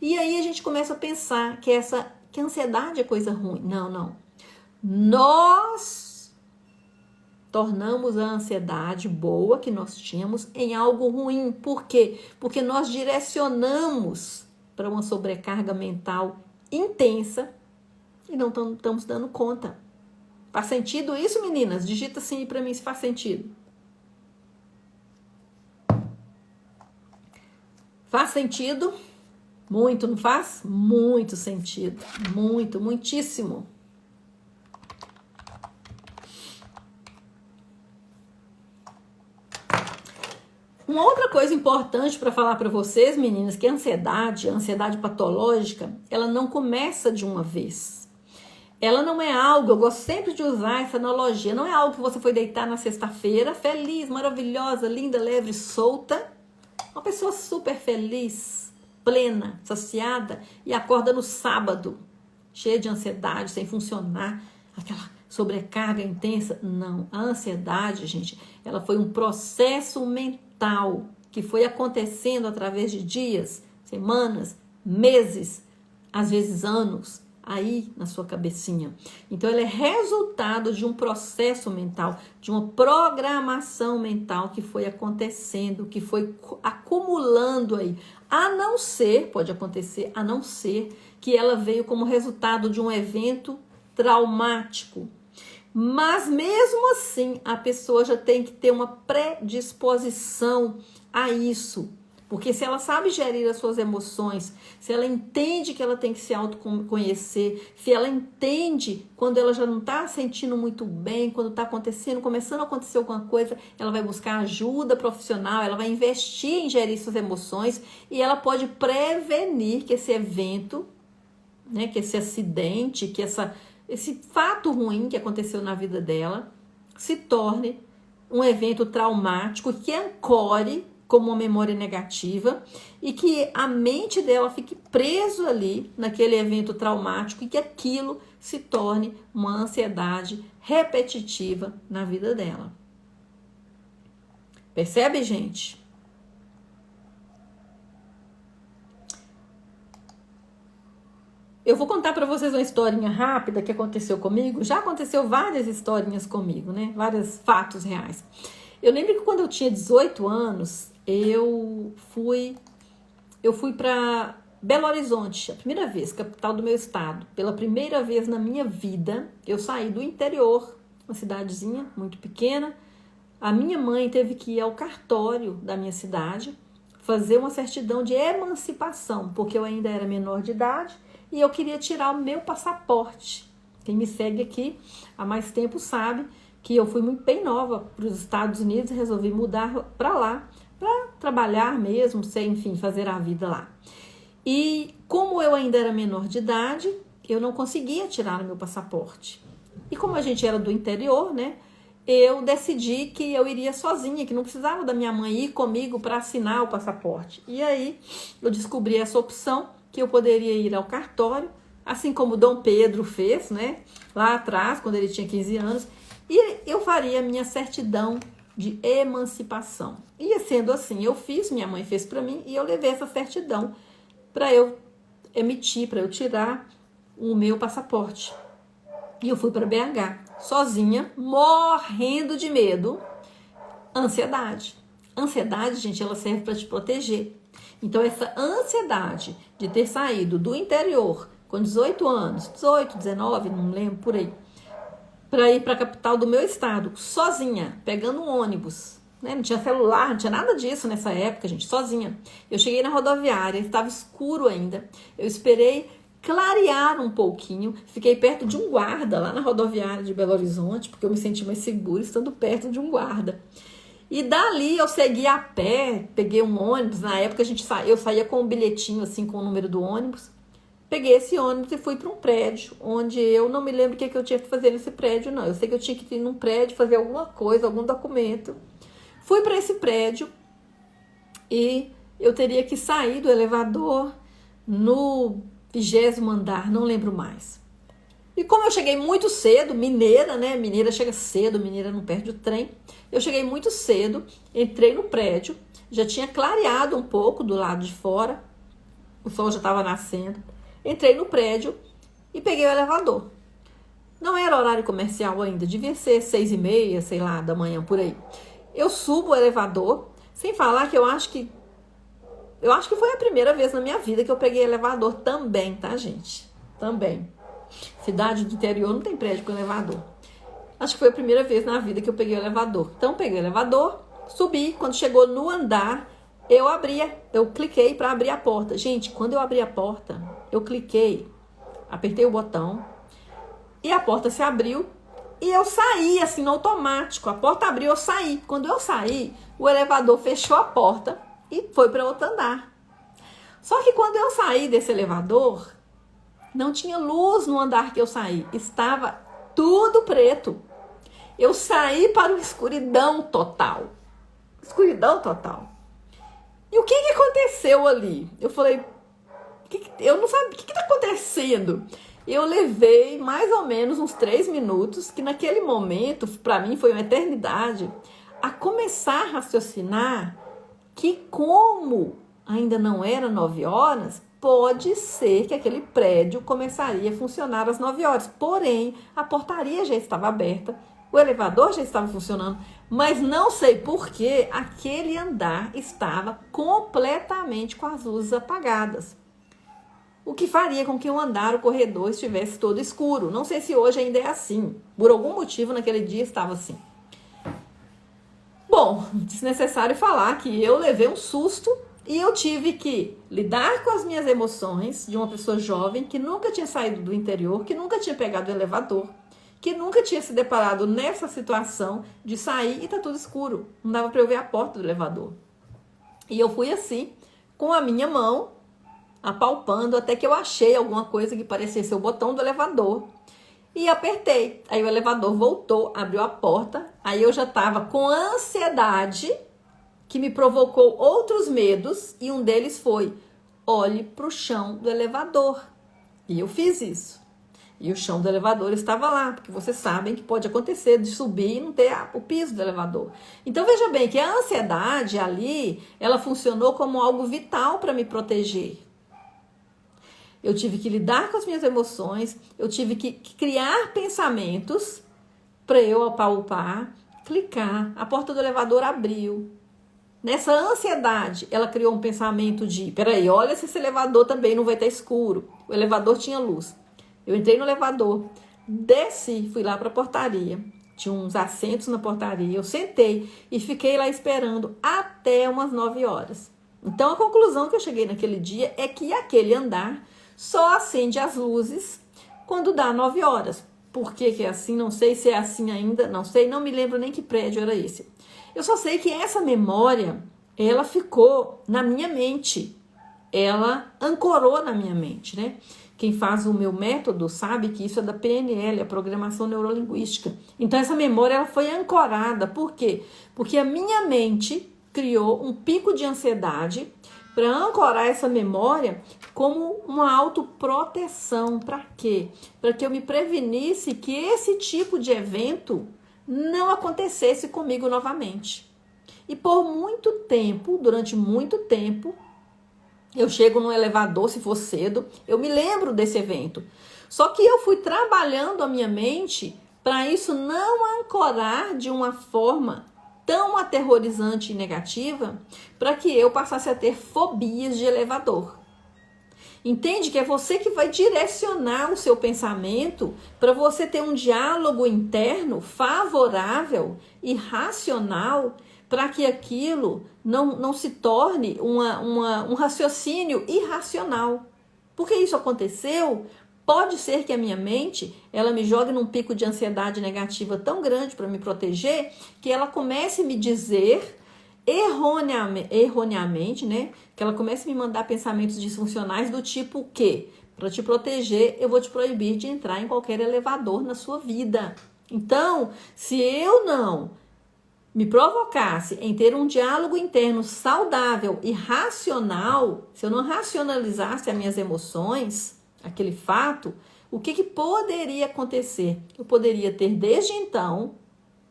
E aí a gente começa a pensar que a ansiedade é coisa ruim. Não. Nós tornamos a ansiedade boa que nós tínhamos em algo ruim. Por quê? Porque nós direcionamos para uma sobrecarga mental intensa e não estamos dando conta. Faz sentido isso, meninas? Digita assim para mim se faz sentido. Faz sentido? Muito, não faz? Muito sentido. Muito, muitíssimo. Uma outra coisa importante para falar para vocês, meninas, que a ansiedade patológica, ela não começa de uma vez. Ela não é algo, eu gosto sempre de usar essa analogia, não é algo que você foi deitar na sexta-feira, feliz, maravilhosa, linda, leve, solta, uma pessoa super feliz, plena, saciada, e acorda no sábado, cheia de ansiedade, sem funcionar, aquela sobrecarga intensa. Não, a ansiedade, gente, ela foi um processo mental que foi acontecendo através de dias, semanas, meses, às vezes anos, aí na sua cabecinha. Então, ela é resultado de um processo mental, de uma programação mental que foi acontecendo, que foi acumulando aí. A não ser, pode acontecer, a não ser que ela veio como resultado de um evento traumático. Mas mesmo assim, a pessoa já tem que ter uma predisposição a isso. Porque se ela sabe gerir as suas emoções, se ela entende que ela tem que se autoconhecer, se ela entende quando ela já não está sentindo muito bem, quando está acontecendo, começando a acontecer alguma coisa, ela vai buscar ajuda profissional, ela vai investir em gerir suas emoções e ela pode prevenir que esse evento, né, que esse acidente, que esse fato ruim que aconteceu na vida dela se torne um evento traumático que ancore como uma memória negativa e que a mente dela fique preso ali naquele evento traumático e que aquilo se torne uma ansiedade repetitiva na vida dela. Percebe, gente? Eu vou contar para vocês uma historinha rápida que aconteceu comigo. Já aconteceu várias historinhas comigo, né? Vários fatos reais. Eu lembro que quando eu tinha 18 anos, eu fui para Belo Horizonte, a primeira vez, capital do meu estado. Pela primeira vez na minha vida, eu saí do interior, uma cidadezinha muito pequena. A minha mãe teve que ir ao cartório da minha cidade fazer uma certidão de emancipação, porque eu ainda era menor de idade e eu queria tirar o meu passaporte. Quem me segue aqui há mais tempo sabe que eu fui muito bem nova para os Estados Unidos e resolvi mudar para lá, para trabalhar mesmo, enfim, fazer a vida lá. E como eu ainda era menor de idade, eu não conseguia tirar o meu passaporte. E como a gente era do interior, né? Eu decidi que eu iria sozinha, que não precisava da minha mãe ir comigo para assinar o passaporte. E aí eu descobri essa opção, que eu poderia ir ao cartório, assim como Dom Pedro fez, né? Lá atrás, quando ele tinha 15 anos, e eu faria a minha certidão de emancipação. E sendo assim, eu fiz, minha mãe fez para mim, e eu levei essa certidão para eu emitir, para eu tirar o meu passaporte. E eu fui para BH, sozinha, morrendo de medo. Ansiedade. Ansiedade, gente, ela serve para te proteger. Então, essa ansiedade de ter saído do interior com 18 anos, 18, 19, não lembro, por aí, para ir para a capital do meu estado, sozinha, pegando um ônibus, né? Não tinha celular, não tinha nada disso nessa época, gente, sozinha. Eu cheguei na rodoviária, estava escuro ainda. Eu esperei clarear um pouquinho, fiquei perto de um guarda lá na rodoviária de Belo Horizonte, porque eu me senti mais segura estando perto de um guarda. E dali eu segui a pé, peguei um ônibus, na época eu saía com um bilhetinho assim com o número do ônibus, peguei esse ônibus e fui para um prédio, onde eu não me lembro o que eu tinha que fazer nesse prédio não, eu sei que eu tinha que ir num prédio fazer alguma coisa, algum documento. Fui para esse prédio e eu teria que sair do elevador no 20º andar, não lembro mais. E como eu cheguei muito cedo, mineira, né? Mineira chega cedo, mineira não perde o trem. Eu cheguei muito cedo, entrei no prédio, já tinha clareado um pouco do lado de fora, o sol já estava nascendo. Entrei no prédio e peguei o elevador. Não era horário comercial ainda, devia ser 6h30, sei lá, da manhã, por aí. Eu subo o elevador, sem falar que eu acho que foi a primeira vez na minha vida que eu peguei elevador também, tá, gente? Também. Cidade do interior não tem prédio com elevador. Acho que foi a primeira vez na vida que eu peguei o elevador. Então, peguei o elevador, subi. Quando chegou no andar, eu cliquei para abrir a porta. Gente, quando eu abri a porta, eu cliquei, apertei o botão e a porta se abriu e eu saí assim no automático. A porta abriu, eu saí. Quando eu saí, o elevador fechou a porta e foi para outro andar. Só que quando eu saí desse elevador, não tinha luz no andar que eu saí. Estava tudo preto. Eu saí para uma escuridão total. Escuridão total. E o que aconteceu ali? Eu falei, eu não sabia, o que está acontecendo? Eu levei mais ou menos uns 3 minutos, que naquele momento, para mim foi uma eternidade, a começar a raciocinar que como ainda não era 9 horas, pode ser que aquele prédio começaria a funcionar às 9 horas. Porém, a portaria já estava aberta, o elevador já estava funcionando, mas não sei por que aquele andar estava completamente com as luzes apagadas. O que faria com que o andar, o corredor, estivesse todo escuro. Não sei se hoje ainda é assim. Por algum motivo, naquele dia estava assim. Bom, desnecessário falar que eu levei um susto e eu tive que lidar com as minhas emoções de uma pessoa jovem que nunca tinha saído do interior, que nunca tinha pegado o elevador, que nunca tinha se deparado nessa situação de sair e tá tudo escuro. Não dava para eu ver a porta do elevador. E eu fui assim, com a minha mão, apalpando, até que eu achei alguma coisa que parecia ser o botão do elevador. E apertei. Aí o elevador voltou, abriu a porta. Aí eu já estava com ansiedade, que me provocou outros medos. E um deles foi, olhe para o chão do elevador. E eu fiz isso. E o chão do elevador estava lá, porque vocês sabem que pode acontecer de subir e não ter o piso do elevador. Então veja bem que a ansiedade ali, ela funcionou como algo vital para me proteger. Eu tive que lidar com as minhas emoções, eu tive que criar pensamentos para eu apalpar, clicar, a porta do elevador abriu. Nessa ansiedade, ela criou um pensamento de, peraí, olha se esse elevador também não vai estar escuro. O elevador tinha luz. Eu entrei no elevador, desci, fui lá para a portaria. Tinha uns assentos na portaria. Eu sentei e fiquei lá esperando até umas 9 horas. Então, a conclusão que eu cheguei naquele dia é que aquele andar só acende as luzes quando dá 9 horas. Por que é assim? Não sei se é assim ainda. Não sei, não me lembro nem que prédio era esse. Eu só sei que essa memória, ela ficou na minha mente. Ela ancorou na minha mente, né? Quem faz o meu método sabe que isso é da PNL, a Programação Neurolinguística. Então, essa memória ela foi ancorada. Por quê? Porque a minha mente criou um pico de ansiedade para ancorar essa memória como uma autoproteção. Para quê? Para que eu me prevenisse que esse tipo de evento não acontecesse comigo novamente. E por muito tempo, durante muito tempo, eu chego no elevador, se for cedo, eu me lembro desse evento. Só que eu fui trabalhando a minha mente para isso não ancorar de uma forma tão aterrorizante e negativa, para que eu passasse a ter fobias de elevador. Entende que é você que vai direcionar o seu pensamento para você ter um diálogo interno favorável e racional para que aquilo não se torne um raciocínio irracional. Porque isso aconteceu, pode ser que a minha mente ela me jogue num pico de ansiedade negativa tão grande para me proteger que ela comece a me dizer erroneamente, né? Que ela comece a me mandar pensamentos disfuncionais do tipo que, para te proteger, eu vou te proibir de entrar em qualquer elevador na sua vida. Então, se eu não me provocasse em ter um diálogo interno saudável e racional, se eu não racionalizasse as minhas emoções, aquele fato, o que poderia acontecer? Eu poderia ter, desde então,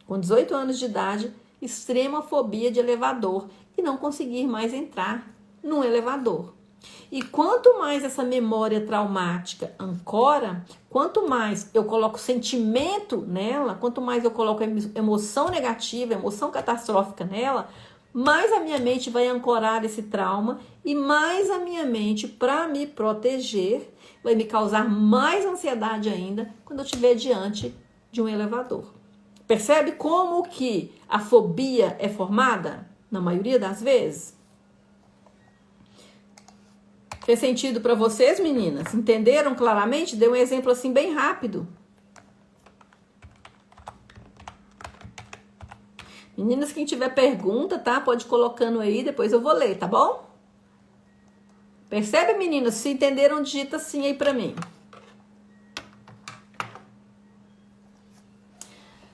com 18 anos de idade, extrema fobia de elevador e não conseguir mais entrar num elevador. E quanto mais essa memória traumática ancora, quanto mais eu coloco sentimento nela, quanto mais eu coloco emoção negativa, emoção catastrófica nela, mais a minha mente vai ancorar esse trauma e mais a minha mente, para me proteger, vai me causar mais ansiedade ainda quando eu estiver diante de um elevador. Percebe como que a fobia é formada? Na maioria das vezes. Fez sentido para vocês, meninas? Entenderam claramente? Dei um exemplo assim bem rápido. Meninas, quem tiver pergunta, tá? Pode ir colocando aí, depois eu vou ler, tá bom? Percebe, meninas? Se entenderam, digita sim aí para mim.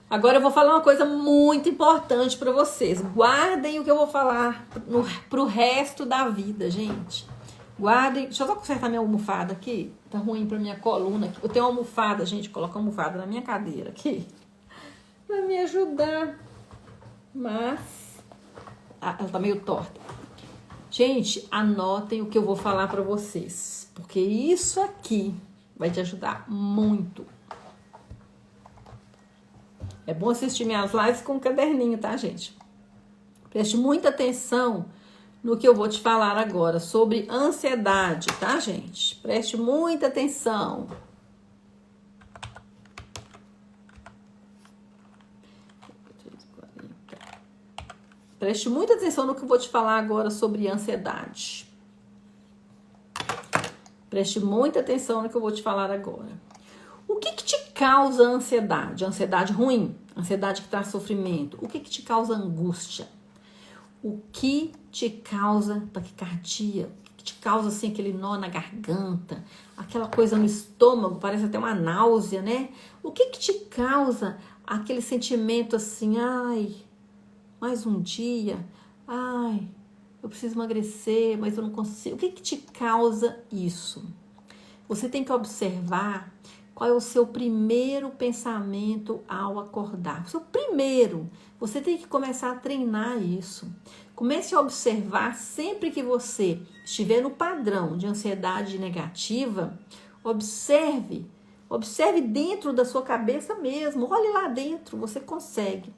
Agora eu vou falar uma coisa muito importante para vocês. Guardem o que eu vou falar pro resto da vida, gente. Guardem. Deixa eu só consertar minha almofada aqui. Tá ruim pra minha coluna aqui. Eu tenho uma almofada, gente. Coloca a almofada na minha cadeira aqui. Vai me ajudar. Mas ela tá meio torta. Gente, anotem o que eu vou falar para vocês. Porque isso aqui vai te ajudar muito. É bom assistir minhas lives com um caderninho, tá, gente? Preste muita atenção no que eu vou te falar agora sobre ansiedade, tá, gente? Preste muita atenção. Preste muita atenção no que eu vou te falar agora sobre ansiedade. Preste muita atenção no que eu vou te falar agora. O que te causa ansiedade? Ansiedade ruim? Ansiedade que traz sofrimento? O que te causa angústia? O que te causa taquicardia? O que te causa assim aquele nó na garganta? Aquela coisa no estômago, parece até uma náusea, né? O que te causa aquele sentimento assim, ai, mais um dia, ai, eu preciso emagrecer, mas eu não consigo. O que te causa isso? Você tem que observar Qual é o seu primeiro pensamento ao acordar? O seu primeiro. Você tem que começar a treinar isso. Comece a observar sempre que você estiver no padrão de ansiedade negativa, observe dentro da sua cabeça mesmo. Olhe lá dentro, você consegue.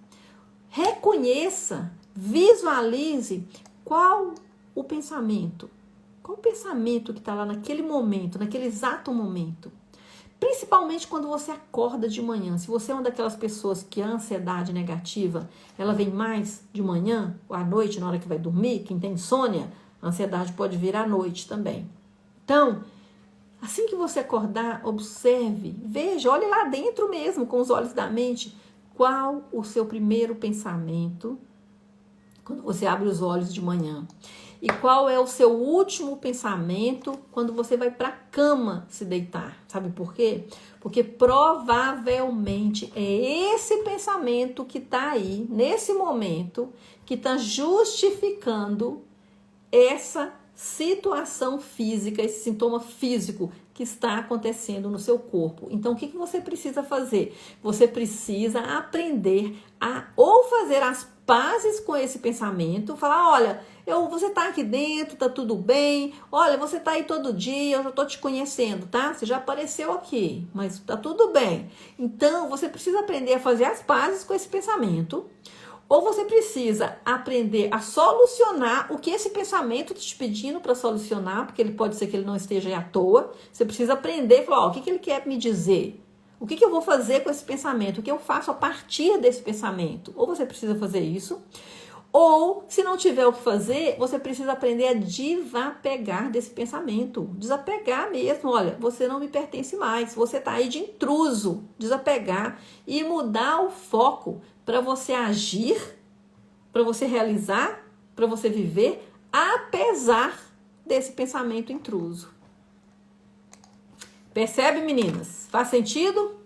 Reconheça, visualize qual o pensamento. Qual o pensamento que está lá naquele momento, naquele exato momento? Principalmente quando você acorda de manhã. Se você é uma daquelas pessoas que a ansiedade negativa, ela vem mais de manhã ou à noite, na hora que vai dormir, quem tem insônia, a ansiedade pode vir à noite também. Então, assim que você acordar, observe, veja, olhe lá dentro mesmo, com os olhos da mente, qual o seu primeiro pensamento quando você abre os olhos de manhã. E qual é o seu último pensamento quando você vai para a cama se deitar? Sabe por quê? Porque provavelmente é esse pensamento que está aí, nesse momento, que está justificando essa situação física, esse sintoma físico que está acontecendo no seu corpo. Então, o que você precisa fazer? Você precisa aprender a ou fazer as pazes com esse pensamento, falar, olha, você tá aqui dentro, tá tudo bem, olha, você tá aí todo dia, eu já tô te conhecendo, tá? Você já apareceu aqui, mas tá tudo bem. Então, você precisa aprender a fazer as pazes com esse pensamento, ou você precisa aprender a solucionar o que esse pensamento está te pedindo para solucionar, porque ele pode ser que ele não esteja aí à toa. Você precisa aprender e falar, o que ele quer me dizer? O que eu vou fazer com esse pensamento? O que eu faço a partir desse pensamento? Ou você precisa fazer isso, ou se não tiver o que fazer, você precisa aprender a desapegar desse pensamento. Desapegar mesmo, olha, você não me pertence mais, você está aí de intruso. Desapegar e mudar o foco para você agir, para você realizar, para você viver, apesar desse pensamento intruso. Percebe, meninas? Faz sentido?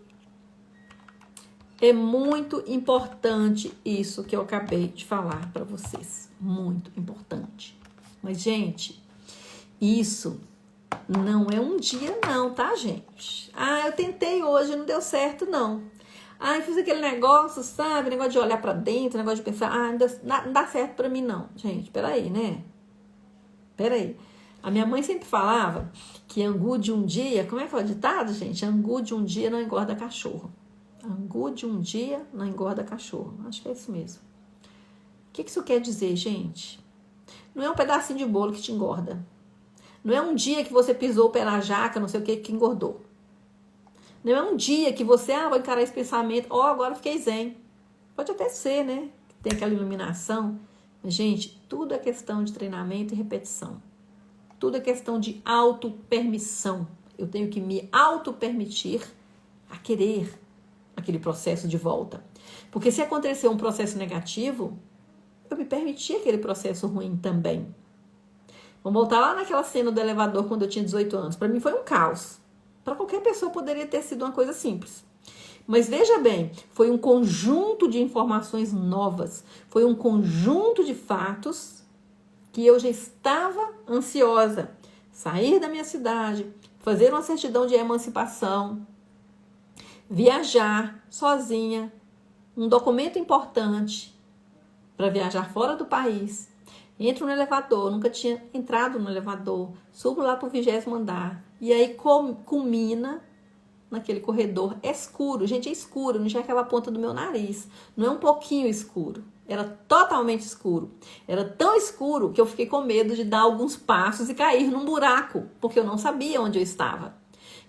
É muito importante isso que eu acabei de falar para vocês. Muito importante. Mas, gente, isso não é um dia não, tá, gente? Eu tentei hoje, não deu certo, não. Eu fiz aquele negócio, sabe? Negócio de olhar para dentro, negócio de pensar, não dá certo para mim, não. Gente, peraí, né? Peraí. A minha mãe sempre falava que angu de um dia, como é que é o ditado, gente? Angu de um dia não engorda cachorro. Angu de um dia não engorda cachorro. Acho que é isso mesmo. O que isso quer dizer, gente? Não é um pedacinho de bolo que te engorda. Não é um dia que você pisou o pé na jaca, não sei o que engordou. Não é um dia que você, vou encarar esse pensamento, agora fiquei zen. Pode até ser, né? Tem aquela iluminação. Mas, gente, tudo é questão de treinamento e repetição. Tudo é questão de autopermissão. Eu tenho que me autopermitir a querer aquele processo de volta. Porque se acontecer um processo negativo, eu me permiti aquele processo ruim também. Vamos voltar lá naquela cena do elevador quando eu tinha 18 anos. Para mim foi um caos. Para qualquer pessoa poderia ter sido uma coisa simples. Mas veja bem, foi um conjunto de informações novas. Foi um conjunto de fatos que eu já estava ansiosa. Sair da minha cidade, fazer uma certidão de emancipação, viajar sozinha, um documento importante para viajar fora do país. Entro no elevador, nunca tinha entrado no elevador, subo lá para o 20º andar e aí culmina naquele corredor escuro. Gente, é escuro, não tinha aquela ponta do meu nariz, não é um pouquinho escuro, era totalmente escuro. Era tão escuro que eu fiquei com medo de dar alguns passos e cair num buraco, porque eu não sabia onde eu estava.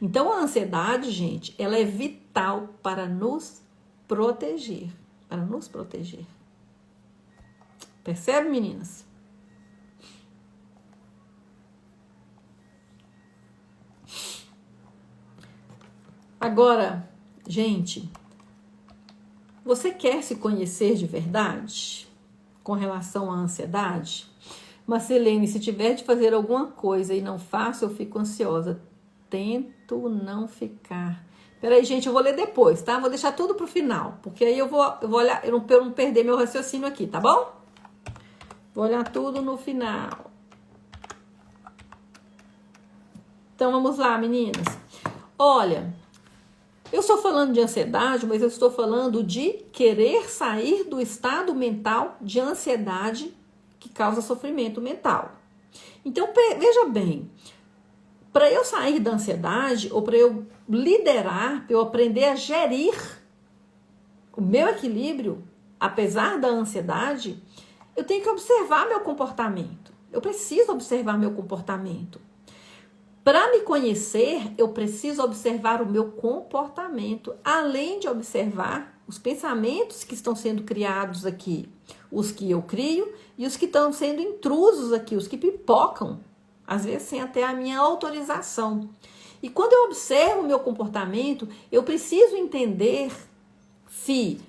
Então, a ansiedade, gente, ela é vital para nos proteger. Para nos proteger. Percebe, meninas? Agora, gente, você quer se conhecer de verdade com relação à ansiedade? Marcelene, se tiver de fazer alguma coisa e não faço, eu fico ansiosa. Tento não ficar. Peraí, gente, eu vou ler depois, tá? Vou deixar tudo pro final, porque aí eu vou olhar, eu não perder meu raciocínio aqui, tá bom? Vou olhar tudo no final. Então, vamos lá, meninas. Olha, Eu estou falando de ansiedade, mas eu estou falando de querer sair do estado mental de ansiedade que causa sofrimento mental. Então, veja bem, para eu sair da ansiedade, ou para eu liderar, para eu aprender a gerir o meu equilíbrio, apesar da ansiedade, eu tenho que observar meu comportamento. Eu preciso observar meu comportamento. Para me conhecer, eu preciso observar o meu comportamento, além de observar os pensamentos que estão sendo criados aqui, os que eu crio e os que estão sendo intrusos aqui, os que pipocam, às vezes sem até a minha autorização. E quando eu observo o meu comportamento, eu preciso entender se,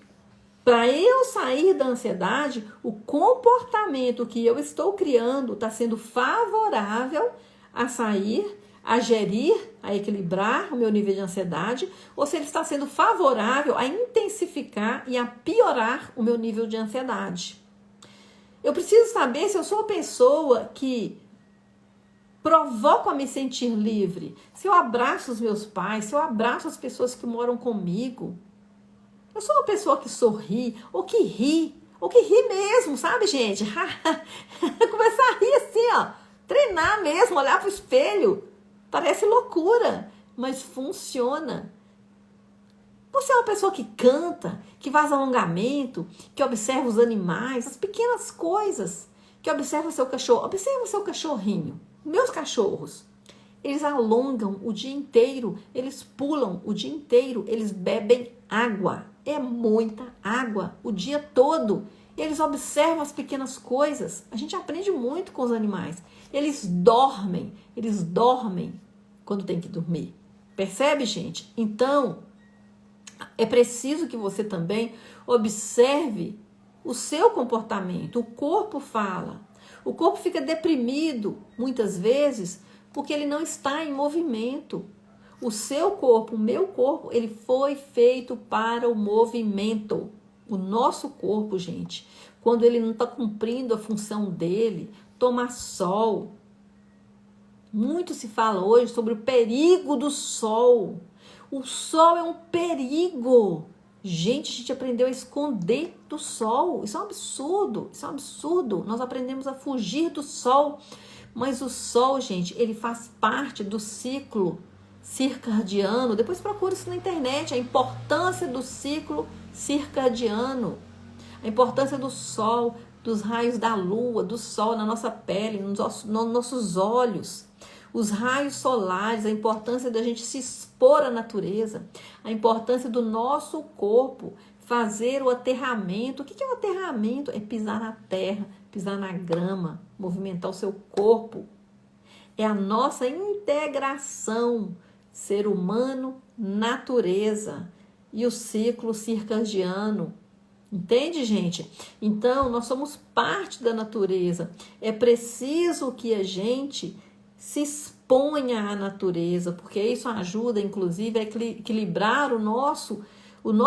para eu sair da ansiedade, o comportamento que eu estou criando está sendo favorável a sair, a gerir, a equilibrar o meu nível de ansiedade, ou se ele está sendo favorável a intensificar e a piorar o meu nível de ansiedade. Eu preciso saber se eu sou uma pessoa que provoco a me sentir livre, se eu abraço os meus pais, se eu abraço as pessoas que moram comigo. Eu sou uma pessoa que sorri, ou que ri mesmo, sabe, gente? Começar a rir assim, ó, treinar mesmo, olhar pro espelho. Parece loucura, mas funciona. Você é uma pessoa que canta, que faz alongamento, que observa os animais, as pequenas coisas, que observa o seu cachorro. Observa o seu cachorrinho. Meus cachorros, eles alongam o dia inteiro, eles pulam o dia inteiro, eles bebem água. É muita água o dia todo. Eles observam as pequenas coisas. A gente aprende muito com os animais. Eles dormem quando tem que dormir. Percebe, gente? Então, é preciso que você também observe o seu comportamento. O corpo fala. O corpo fica deprimido, muitas vezes, porque ele não está em movimento. O seu corpo, o meu corpo, ele foi feito para o movimento. O nosso corpo, gente, quando ele não está cumprindo a função dele, toma sol. Muito se fala hoje sobre o perigo do sol. O sol é um perigo. Gente, a gente aprendeu a esconder do sol. Isso é um absurdo. Isso é um absurdo. Nós aprendemos a fugir do sol. Mas o sol, gente, ele faz parte do ciclo circadiano. Depois procura isso na internet. A importância do ciclo circadiano. A importância do sol, dos raios da lua, do sol na nossa pele, nos nossos olhos. Os raios solares, a importância da gente se expor à natureza, a importância do nosso corpo fazer o aterramento. O que é o aterramento? É pisar na terra, pisar na grama, movimentar o seu corpo. É a nossa integração, ser humano, natureza e o ciclo circadiano. Entende, gente? Então, nós somos parte da natureza. É preciso que a gente se exponha à natureza, porque isso ajuda, inclusive, a equilibrar o nosso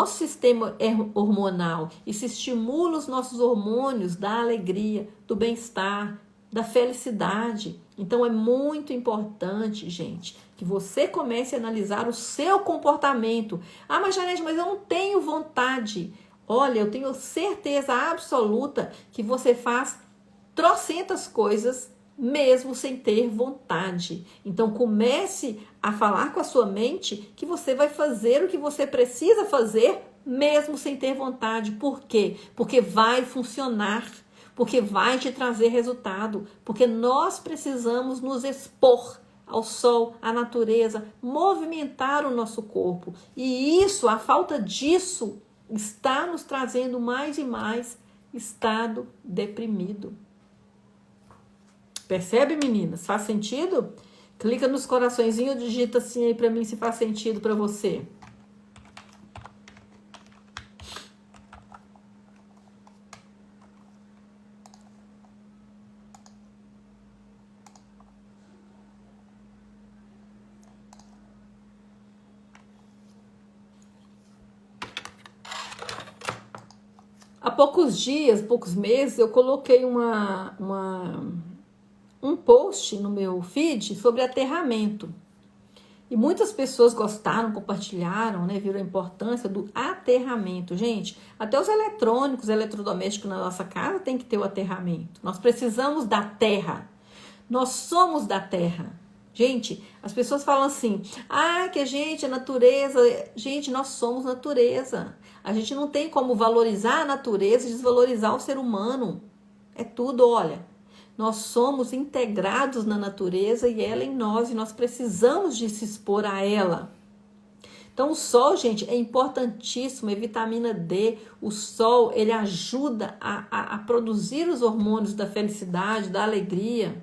sistema hormonal. Isso estimula os nossos hormônios da alegria, do bem-estar, da felicidade. Então, é muito importante, gente, que você comece a analisar o seu comportamento. Ah, mas Janete, mas eu não tenho vontade. Olha, eu tenho certeza absoluta que você faz trocentas coisas mesmo sem ter vontade. Então, comece a falar com a sua mente que você vai fazer o que você precisa fazer mesmo sem ter vontade. Por quê? Porque vai funcionar, porque vai te trazer resultado, porque nós precisamos nos expor ao sol, à natureza, movimentar o nosso corpo. E isso, a falta disso, está nos trazendo mais e mais estado deprimido. Percebe, meninas? Faz sentido? Clica nos coraçõezinhos, digita assim aí pra mim se faz sentido pra você. Há poucos dias, poucos meses, eu coloquei um post no meu feed sobre aterramento. E muitas pessoas gostaram, compartilharam, né, viram a importância do aterramento. Gente, até os eletrônicos, eletrodomésticos na nossa casa tem que ter o aterramento. Nós precisamos da terra. Nós somos da terra. Gente, as pessoas falam assim, que a gente é natureza. Gente, nós somos natureza. A gente não tem como valorizar a natureza e desvalorizar o ser humano. É tudo, olha. Nós somos integrados na natureza e ela em nós, e nós precisamos de se expor a ela. Então o sol, gente, é importantíssimo, é vitamina D. O sol, ele ajuda a produzir os hormônios da felicidade, da alegria.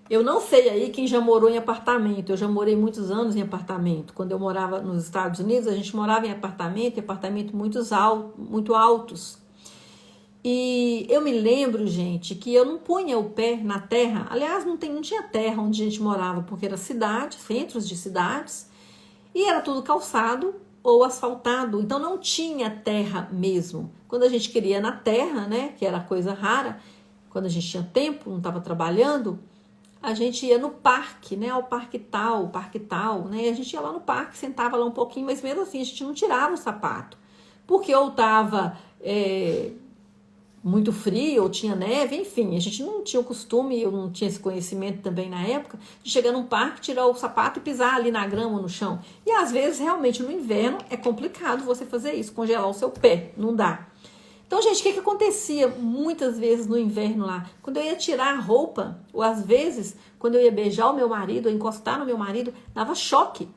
Eu não sei aí quem já morou em apartamento. Eu já morei muitos anos em apartamento. Quando eu morava nos Estados Unidos, a gente morava em apartamento muito altos. E eu me lembro, gente, que eu não punha o pé na terra. Aliás, não tinha terra onde a gente morava, porque era cidade, centros de cidades, e era tudo calçado ou asfaltado. Então não tinha terra mesmo. Quando a gente queria na terra, né, que era coisa rara, quando a gente tinha tempo, não estava trabalhando, a gente ia no parque, né, ao parque tal, né, a gente ia lá no parque, sentava lá um pouquinho, mas mesmo assim a gente não tirava o sapato, porque ou estava muito frio, ou tinha neve, enfim, a gente não tinha o costume, eu não tinha esse conhecimento também na época, de chegar num parque, tirar o sapato e pisar ali na grama ou no chão. E às vezes, realmente, no inverno, é complicado você fazer isso, congelar o seu pé, não dá. Então, gente, o que acontecia muitas vezes no inverno lá? Quando eu ia tirar a roupa, ou às vezes, quando eu ia beijar o meu marido, ou encostar no meu marido, dava choque.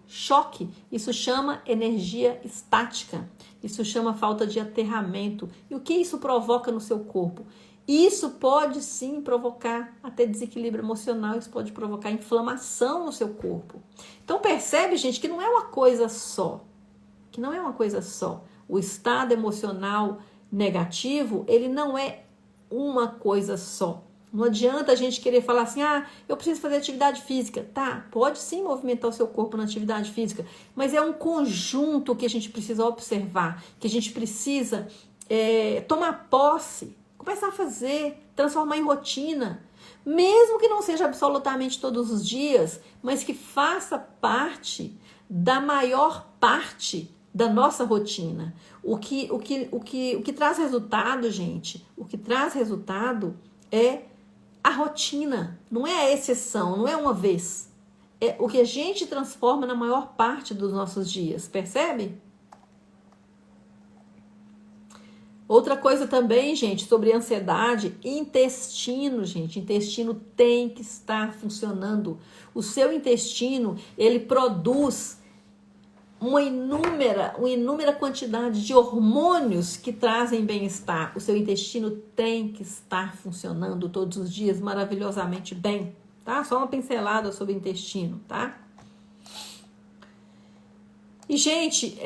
Isso chama energia estática. Isso chama falta de aterramento. E o que isso provoca no seu corpo? Isso pode sim provocar até desequilíbrio emocional, isso pode provocar inflamação no seu corpo. Então percebe, gente, que não é uma coisa só. O estado emocional negativo, ele não é uma coisa só. Não adianta a gente querer falar assim, eu preciso fazer atividade física. Tá, pode sim movimentar o seu corpo na atividade física, mas é um conjunto que a gente precisa observar, que a gente precisa tomar posse, começar a fazer, transformar em rotina, mesmo que não seja absolutamente todos os dias, mas que faça parte da maior parte da nossa rotina. O que traz resultado, gente, o que traz resultado é a rotina, não é a exceção, não é uma vez. É o que a gente transforma na maior parte dos nossos dias, percebe? Outra coisa também, gente, sobre ansiedade, intestino, gente. Intestino tem que estar funcionando. O seu intestino, ele produz uma inúmera quantidade de hormônios que trazem bem-estar. O seu intestino tem que estar funcionando todos os dias maravilhosamente bem, tá? Só uma pincelada sobre o intestino, tá? E, gente,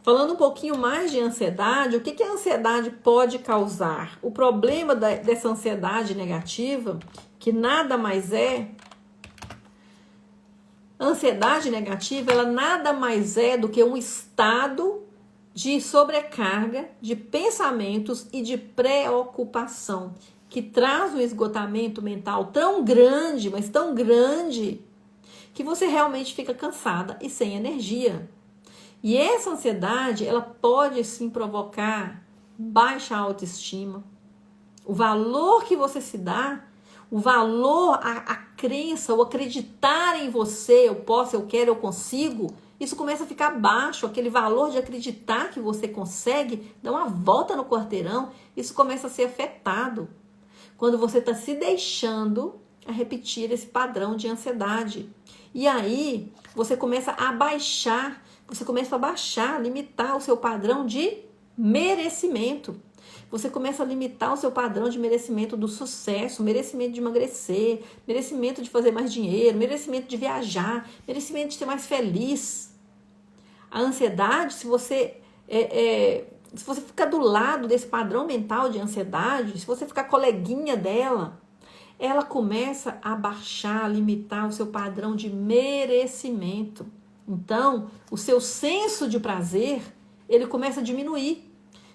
falando um pouquinho mais de ansiedade, o que a ansiedade pode causar? O problema dessa ansiedade negativa, que nada mais é... A ansiedade negativa, ela nada mais é do que um estado de sobrecarga de pensamentos e de preocupação, que traz um esgotamento mental tão grande, mas tão grande, que você realmente fica cansada e sem energia. E essa ansiedade, ela pode sim provocar baixa autoestima. O valor que você se dá, o valor, a crença, o acreditar em você, eu posso, eu quero, eu consigo, isso começa a ficar baixo, aquele valor de acreditar que você consegue, dá uma volta no quarteirão, isso começa a ser afetado. Quando você está se deixando a repetir esse padrão de ansiedade. E aí, você começa a baixar, limitar o seu padrão de merecimento. Você começa a limitar o seu padrão de merecimento do sucesso, merecimento de emagrecer, merecimento de fazer mais dinheiro, merecimento de viajar, merecimento de ser mais feliz. A ansiedade, se você ficar do lado desse padrão mental de ansiedade, se você ficar coleguinha dela, ela começa a baixar, a limitar o seu padrão de merecimento. Então, o seu senso de prazer, ele começa a diminuir.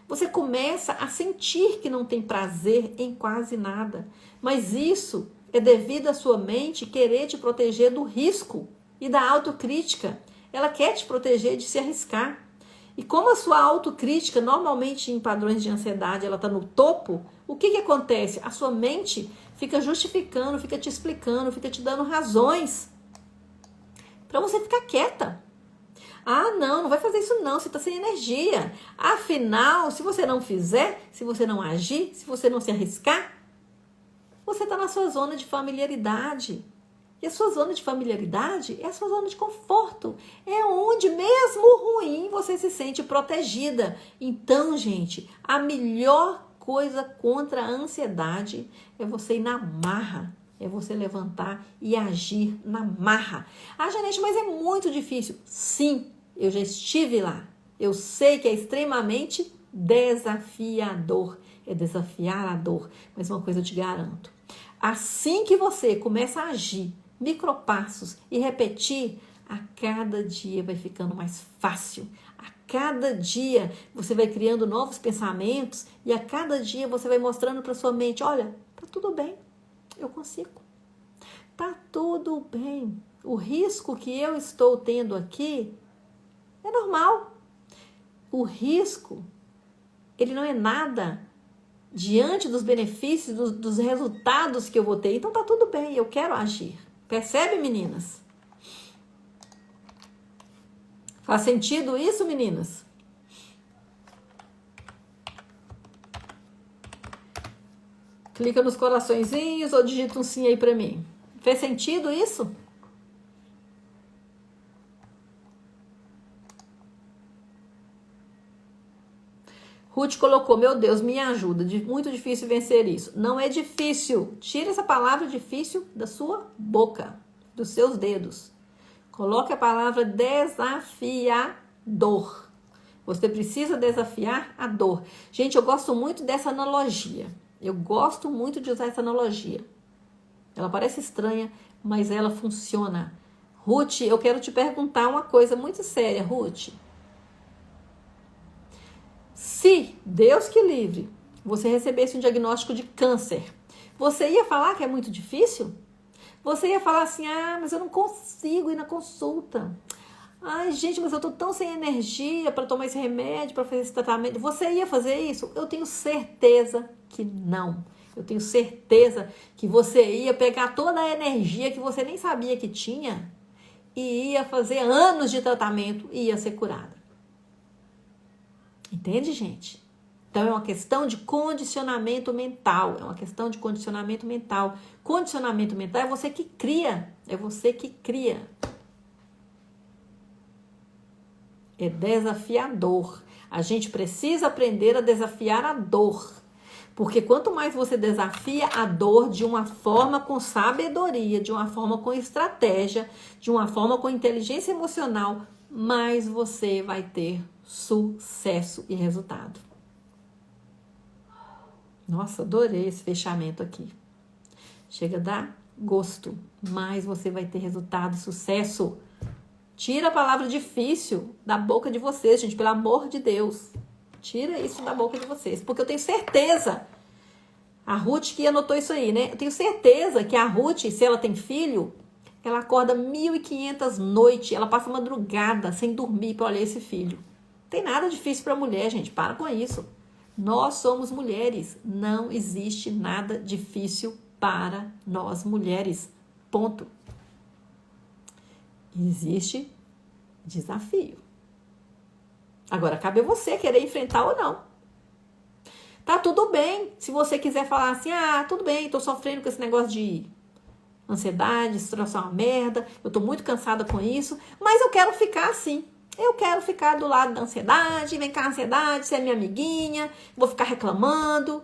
Você começa a sentir que não tem prazer em quase nada. Mas isso é devido à sua mente querer te proteger do risco e da autocrítica. Ela quer te proteger de se arriscar. E como a sua autocrítica, normalmente em padrões de ansiedade, ela está no topo, o que acontece? A sua mente fica justificando, fica te explicando, fica te dando razões para você ficar quieta. Ah, não vai fazer isso não, você está sem energia. Afinal, se você não fizer, se você não agir, se você não se arriscar, você está na sua zona de familiaridade. E a sua zona de familiaridade é a sua zona de conforto. É onde, mesmo ruim, você se sente protegida. Então, gente, a melhor coisa contra a ansiedade é você ir na marra. É você levantar e agir na marra. Ah, Janete, mas é muito difícil. Sim, eu já estive lá. Eu sei que é extremamente desafiador. É desafiar a dor. Mas uma coisa eu te garanto. Assim que você começa a agir, micropassos e repetir, a cada dia vai ficando mais fácil. A cada dia você vai criando novos pensamentos e a cada dia você vai mostrando para sua mente, olha, tá tudo bem, eu consigo. Tá tudo bem. O risco que eu estou tendo aqui é normal. O risco, ele não é nada diante dos benefícios, dos resultados que eu vou ter. Então tá tudo bem, eu quero agir. Percebe, meninas? Faz sentido isso, meninas? Clica nos coraçõezinhos ou digita um sim aí pra mim. Fez sentido isso? Ruth colocou, meu Deus, me ajuda, muito difícil vencer isso. Não é difícil. Tira essa palavra difícil da sua boca, dos seus dedos. Coloque a palavra desafiador. Você precisa desafiar a dor. Gente, eu gosto muito dessa analogia. Eu gosto muito de usar essa analogia. Ela parece estranha, mas ela funciona. Ruth, eu quero te perguntar uma coisa muito séria, Ruth. Se, Deus que livre, você recebesse um diagnóstico de câncer, você ia falar que é muito difícil? Você ia falar assim, mas eu não consigo ir na consulta. Ai, gente, mas eu tô tão sem energia para tomar esse remédio, para fazer esse tratamento. Você ia fazer isso? Eu tenho certeza que não. Eu tenho certeza que você ia pegar toda a energia que você nem sabia que tinha e ia fazer anos de tratamento e ia ser curada. Entende, gente? Então, é uma questão de condicionamento mental. É uma questão de condicionamento mental. Condicionamento mental é você que cria. É você que cria. É desafiador. A gente precisa aprender a desafiar a dor. Porque quanto mais você desafia a dor de uma forma com sabedoria, de uma forma com estratégia, de uma forma com inteligência emocional, mais você vai ter sucesso e resultado. Nossa, adorei esse fechamento aqui. Chega a dar gosto, mais você vai ter resultado e sucesso. Tira a palavra difícil da boca de vocês, gente, pelo amor de Deus. Tira isso da boca de vocês, porque eu tenho certeza, a Ruth que anotou isso aí, né? Eu tenho certeza que a Ruth, se ela tem filho, ela acorda 1.500 noites, ela passa madrugada sem dormir para olhar esse filho. Não tem nada difícil para mulher, gente, para com isso. Nós somos mulheres, não existe nada difícil para nós mulheres, ponto. Existe desafio. Agora, cabe a você querer enfrentar ou não. Tá tudo bem, se você quiser falar assim, tudo bem, tô sofrendo com esse negócio de ansiedade, esse troço é uma merda, eu tô muito cansada com isso, mas eu quero ficar assim. Eu quero ficar do lado da ansiedade, vem cá, ansiedade, você é minha amiguinha, vou ficar reclamando.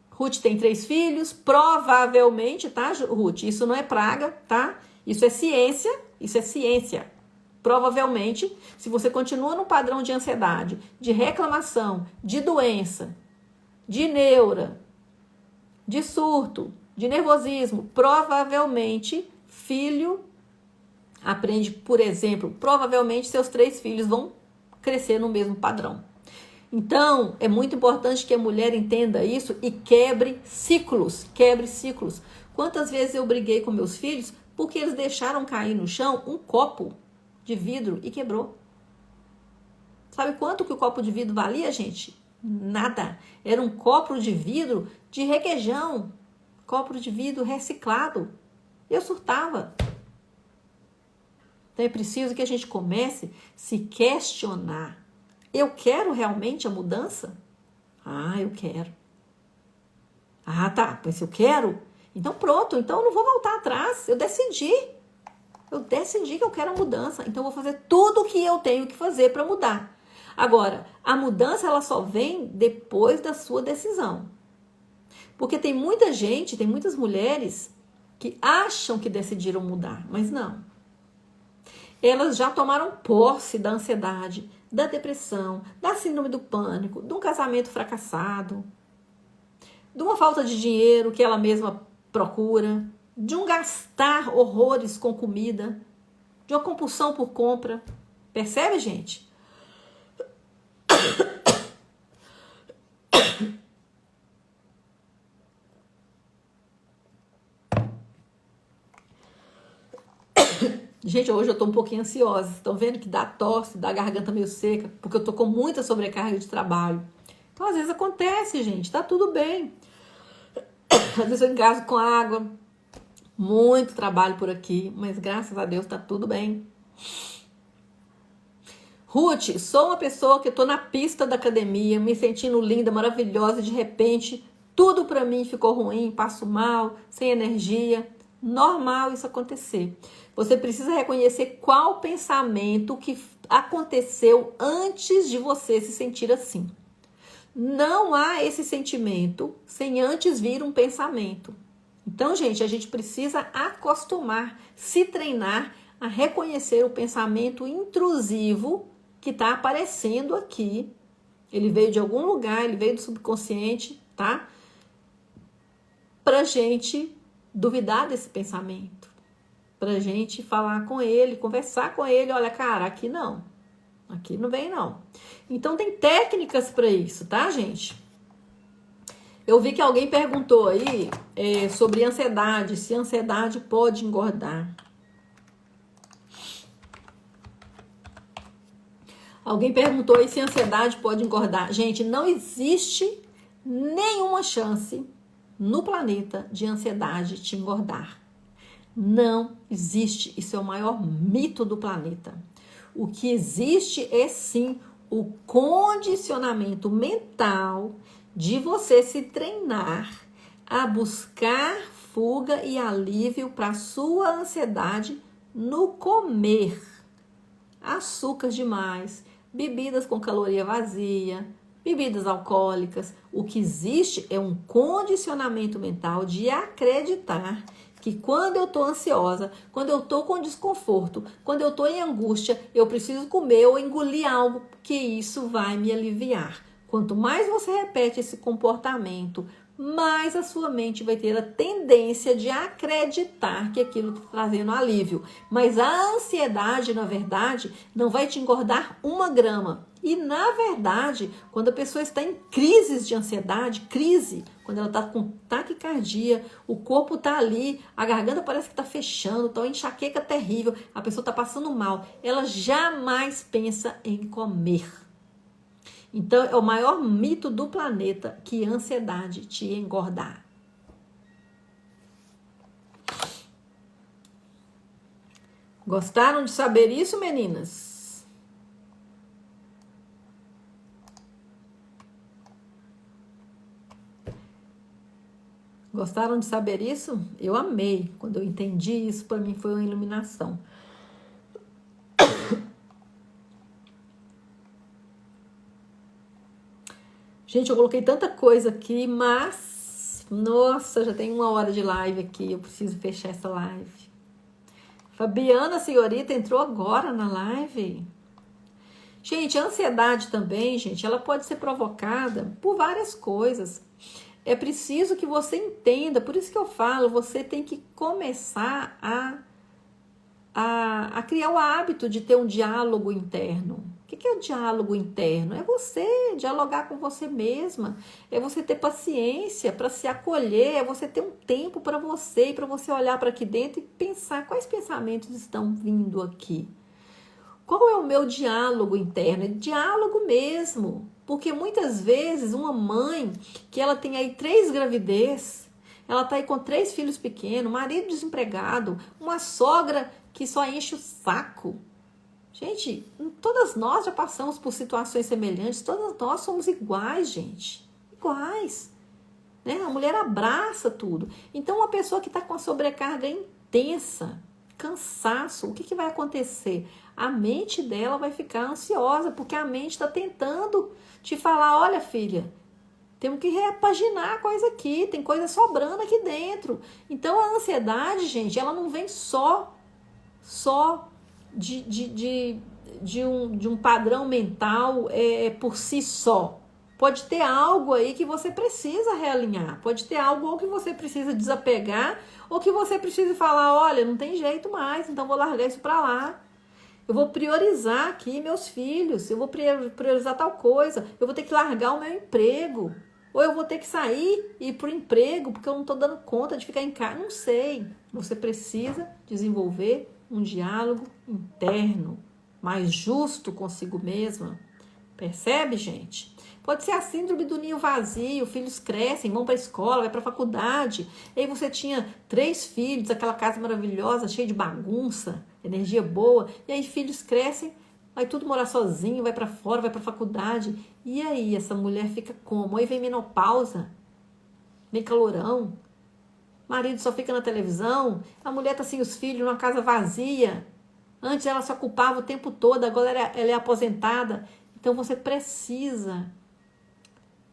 Ruth tem 3 filhos, provavelmente, tá, Ruth? Isso não é praga, tá? Isso é ciência. Provavelmente, se você continua no padrão de ansiedade, de reclamação, de doença, de neura, de surto, de nervosismo, provavelmente, filho aprende, por exemplo, provavelmente seus 3 filhos vão crescer no mesmo padrão. Então, é muito importante que a mulher entenda isso e quebre ciclos, quebre ciclos. Quantas vezes eu briguei com meus filhos porque eles deixaram cair no chão um copo de vidro e quebrou. Sabe quanto que o copo de vidro valia, gente? Nada. Era um copo de vidro de requeijão, copo de vidro reciclado. Eu surtava. Então é preciso que a gente comece a se questionar. Eu quero realmente a mudança? Ah, eu quero. Ah, tá. Mas eu quero? Então pronto. Então eu não vou voltar atrás. Eu decidi. Eu decidi que eu quero a mudança. Então eu vou fazer tudo o que eu tenho que fazer para mudar. Agora, a mudança ela só vem depois da sua decisão. Porque tem muita gente, tem muitas mulheres que acham que decidiram mudar, mas não. Elas já tomaram posse da ansiedade, da depressão, da síndrome do pânico, de um casamento fracassado, de uma falta de dinheiro que ela mesma procura, de um gastar horrores com comida, de uma compulsão por compra. Percebe, gente? Gente, hoje eu tô um pouquinho ansiosa. Estão vendo que dá tosse, dá garganta meio seca, porque eu tô com muita sobrecarga de trabalho. Então, às vezes acontece, gente, tá tudo bem. Às vezes eu engasgo com água, muito trabalho por aqui, mas graças a Deus tá tudo bem. Ruth, sou uma pessoa que tô na pista da academia, me sentindo linda, maravilhosa, e de repente tudo pra mim ficou ruim, passo mal, sem energia. Normal isso acontecer. Você precisa reconhecer qual pensamento que aconteceu antes de você se sentir assim. Não há esse sentimento sem antes vir um pensamento. Então, gente, a gente precisa acostumar, se treinar a reconhecer o pensamento intrusivo que está aparecendo aqui. Ele veio de algum lugar, ele veio do subconsciente, tá? Pra gente duvidar desse pensamento. Pra gente falar com ele, conversar com ele. Olha, cara, aqui não vem não. Então tem técnicas para isso, tá, gente? Eu vi que alguém perguntou aí sobre ansiedade, se a ansiedade pode engordar. Alguém perguntou aí se a ansiedade pode engordar. Gente, não existe nenhuma chance no planeta de ansiedade te engordar. Não existe. Isso é o maior mito do planeta. O que existe é sim o condicionamento mental de você se treinar a buscar fuga e alívio para sua ansiedade no comer. Açúcar demais, bebidas com caloria vazia, bebidas alcoólicas. O que existe é um condicionamento mental de acreditar que quando eu estou ansiosa, quando eu estou com desconforto, quando eu estou em angústia, eu preciso comer ou engolir algo, que isso vai me aliviar. Quanto mais você repete esse comportamento, mais a sua mente vai ter a tendência de acreditar que aquilo está trazendo alívio. Mas a ansiedade, na verdade, não vai te engordar 1 grama. E, na verdade, quando a pessoa está em crises de ansiedade, quando ela está com taquicardia, o corpo está ali, a garganta parece que está fechando, está uma enxaqueca terrível, a pessoa está passando mal, ela jamais pensa em comer. Então, é o maior mito do planeta que a ansiedade te engordar. Gostaram de saber isso, meninas? Gostaram de saber isso? Eu amei. Quando eu entendi isso, para mim foi uma iluminação. Gente, eu coloquei tanta coisa aqui, mas... Nossa, já tem 1 hora de live aqui. Eu preciso fechar essa live. Fabiana Senhorita entrou agora na live. Gente, a ansiedade também, gente, ela pode ser provocada por várias coisas. É preciso que você entenda, por isso que eu falo, você tem que começar a criar o hábito de ter um diálogo interno. O que é o diálogo interno? É você dialogar com você mesma, é você ter paciência para se acolher, é você ter um tempo para você e para você olhar para aqui dentro e pensar quais pensamentos estão vindo aqui. Qual é o meu diálogo interno? É diálogo mesmo, porque muitas vezes uma mãe que ela tem aí 3 gravidez, ela está aí com 3 filhos pequenos, marido desempregado, uma sogra que só enche o saco. Gente, todas nós já passamos por situações semelhantes, todas nós somos iguais, gente. Iguais. Né? A mulher abraça tudo. Então, uma pessoa que está com a sobrecarga intensa, cansaço, o que vai acontecer? A mente dela vai ficar ansiosa, porque a mente está tentando te falar, olha, filha, temos que repaginar a coisa aqui, tem coisa sobrando aqui dentro. Então, a ansiedade, gente, ela não vem só de um padrão mental por si só. Pode ter algo aí que você precisa realinhar, pode ter algo ou que você precisa desapegar, ou que você precisa falar, olha, não tem jeito mais, então vou largar isso para lá. Eu vou priorizar aqui meus filhos, eu vou priorizar tal coisa, eu vou ter que largar o meu emprego, ou eu vou ter que sair e ir para o emprego, porque eu não estou dando conta de ficar em casa, não sei. Você precisa desenvolver um diálogo interno, mais justo consigo mesma. Percebe, gente? Pode ser a síndrome do ninho vazio, filhos crescem, vão para a escola, vai para a faculdade. E aí você tinha 3 filhos, aquela casa maravilhosa, cheia de bagunça, energia boa. E aí filhos crescem, vai tudo morar sozinho, vai para fora, vai para a faculdade. E aí essa mulher fica como? Aí vem menopausa, vem calorão. Marido só fica na televisão, a mulher tá sem os filhos numa casa vazia. Antes ela se ocupava o tempo todo, agora ela é aposentada. Então você precisa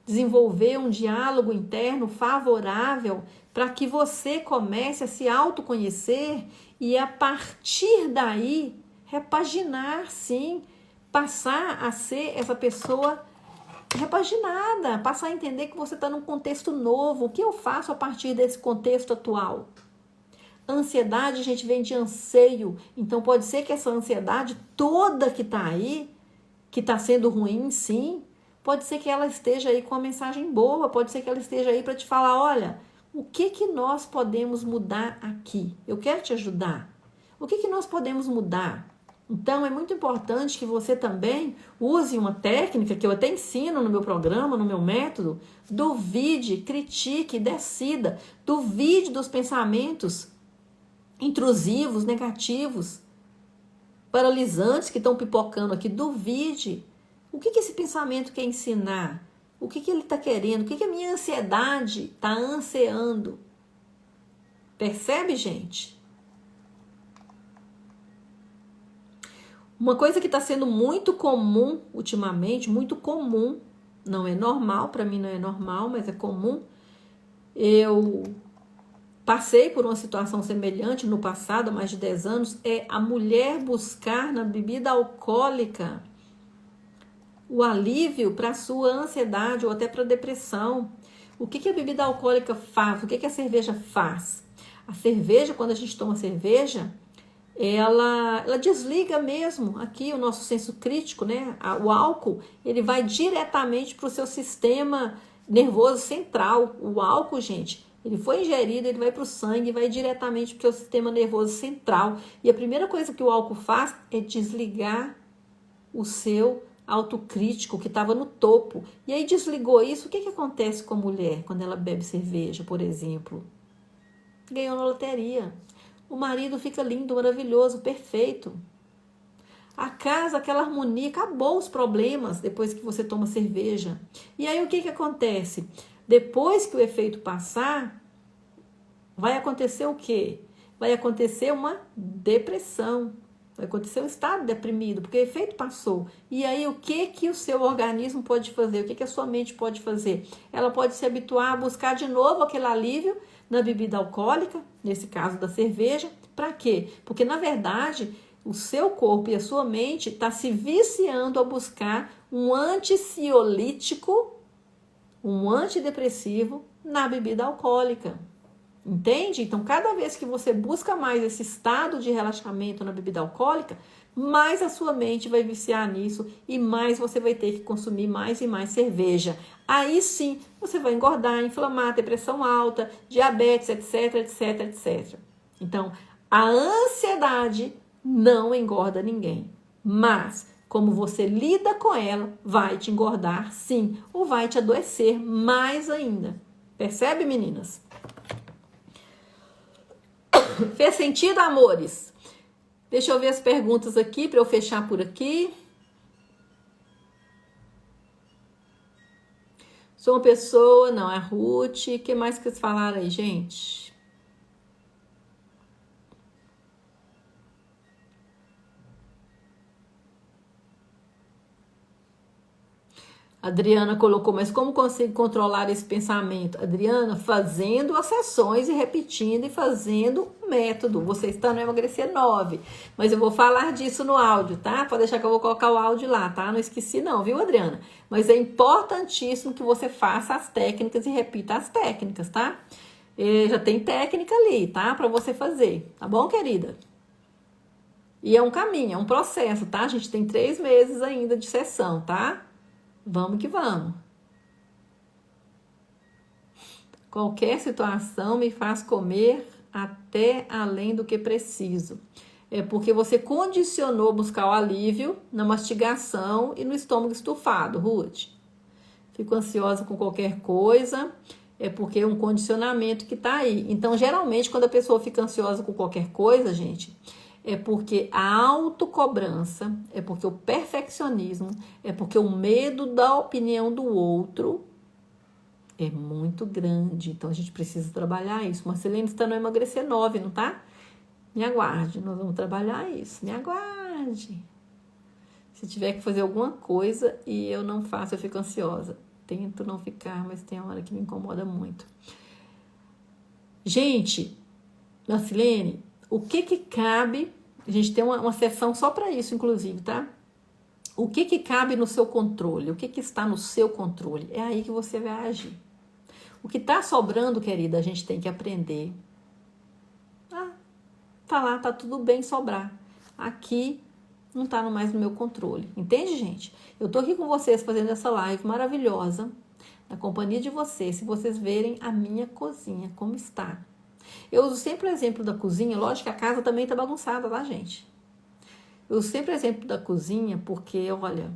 desenvolver um diálogo interno favorável para que você comece a se autoconhecer e a partir daí repaginar, sim, passar a ser essa pessoa repaginada, passar a entender que você está num contexto novo. O que eu faço a partir desse contexto atual? Ansiedade, a gente vem de anseio. Então, pode ser que essa ansiedade toda que está aí, que está sendo ruim, sim, pode ser que ela esteja aí com uma mensagem boa, pode ser que ela esteja aí para te falar, olha, o que nós podemos mudar aqui? Eu quero te ajudar. O que nós podemos mudar? Então, é muito importante que você também use uma técnica que eu até ensino no meu programa, no meu método. Duvide, critique, decida. Duvide dos pensamentos intrusivos, negativos, paralisantes que estão pipocando aqui. Duvide. O que esse pensamento quer ensinar? O que ele está querendo? O que a minha ansiedade está ansiando? Percebe, gente? Uma coisa que está sendo muito comum ultimamente, muito comum, não é normal, para mim não é normal, mas é comum. Eu passei por uma situação semelhante no passado, há mais de 10 anos, é a mulher buscar na bebida alcoólica o alívio para a sua ansiedade ou até para a depressão. O que a bebida alcoólica faz? O que a cerveja faz? A cerveja, quando a gente toma cerveja, ela desliga mesmo aqui o nosso senso crítico, né? O álcool, ele vai diretamente para o seu sistema nervoso central. O álcool, gente, ele foi ingerido, ele vai para o sangue, vai diretamente para o seu sistema nervoso central. E a primeira coisa que o álcool faz é desligar o seu autocrítico que estava no topo. E aí desligou isso. O que acontece com a mulher quando ela bebe cerveja, por exemplo? Ganhou na loteria. O marido fica lindo, maravilhoso, perfeito. A casa, aquela harmonia, acabou os problemas depois que você toma cerveja. E aí o que acontece? Depois que o efeito passar, vai acontecer o quê? Vai acontecer uma depressão. Vai acontecer um estado deprimido, porque o efeito passou. E aí o que o seu organismo pode fazer? O que a sua mente pode fazer? Ela pode se habituar a buscar de novo aquele alívio na bebida alcoólica, nesse caso da cerveja. Para quê? Porque, na verdade, o seu corpo e a sua mente está se viciando a buscar um ansiolítico, um antidepressivo na bebida alcoólica. Entende? Então, cada vez que você busca mais esse estado de relaxamento na bebida alcoólica, mais a sua mente vai viciar nisso e mais você vai ter que consumir mais e mais cerveja. Aí sim, você vai engordar, inflamar, ter pressão alta, diabetes, etc, etc, etc. Então, a ansiedade não engorda ninguém, mas como você lida com ela, vai te engordar sim, ou vai te adoecer mais ainda. Percebe, meninas? Fez sentido, amores? Deixa eu ver as perguntas aqui para eu fechar por aqui. Sou uma pessoa, não é a Ruth. O que mais que vocês falaram aí, gente? Adriana colocou, mas como consigo controlar esse pensamento? Adriana, fazendo as sessões e repetindo e fazendo o método. Você está no Emagrecer 9, mas eu vou falar disso no áudio, tá? Pode deixar que eu vou colocar o áudio lá, tá? Não esqueci não, viu, Adriana? Mas é importantíssimo que você faça as técnicas e repita as técnicas, tá? Já tem técnica ali, tá? Para você fazer, tá bom, querida? E é um caminho, é um processo, tá? A gente tem 3 meses ainda de sessão, tá? Vamos que vamos. Qualquer situação me faz comer até além do que preciso. É porque você condicionou buscar o alívio na mastigação e no estômago estufado, Ruth. Fico ansiosa com qualquer coisa, é porque é um condicionamento que tá aí. Então, geralmente, quando a pessoa fica ansiosa com qualquer coisa, gente, é porque a autocobrança, é porque o perfeccionismo, é porque o medo da opinião do outro é muito grande. Então a gente precisa trabalhar isso. Marcelene está no Emagrecer 9, não tá? Me aguarde, nós vamos trabalhar isso. Me aguarde. Se tiver que fazer alguma coisa e eu não faço, eu fico ansiosa. Tento não ficar, mas tem hora que me incomoda muito. Gente, Marcelene, o que cabe? A gente tem uma sessão só para isso, inclusive, tá? O que cabe no seu controle? O que está no seu controle? É aí que você vai agir. O que está sobrando, querida, a gente tem que aprender. Tá lá, tá tudo bem sobrar. Aqui não tá mais no meu controle. Entende, gente? Eu tô aqui com vocês fazendo essa live maravilhosa, na companhia de vocês, se vocês verem a minha cozinha, como está. Eu uso sempre o exemplo da cozinha, lógico que a casa também tá bagunçada, tá, gente? Eu uso sempre o exemplo da cozinha porque, olha,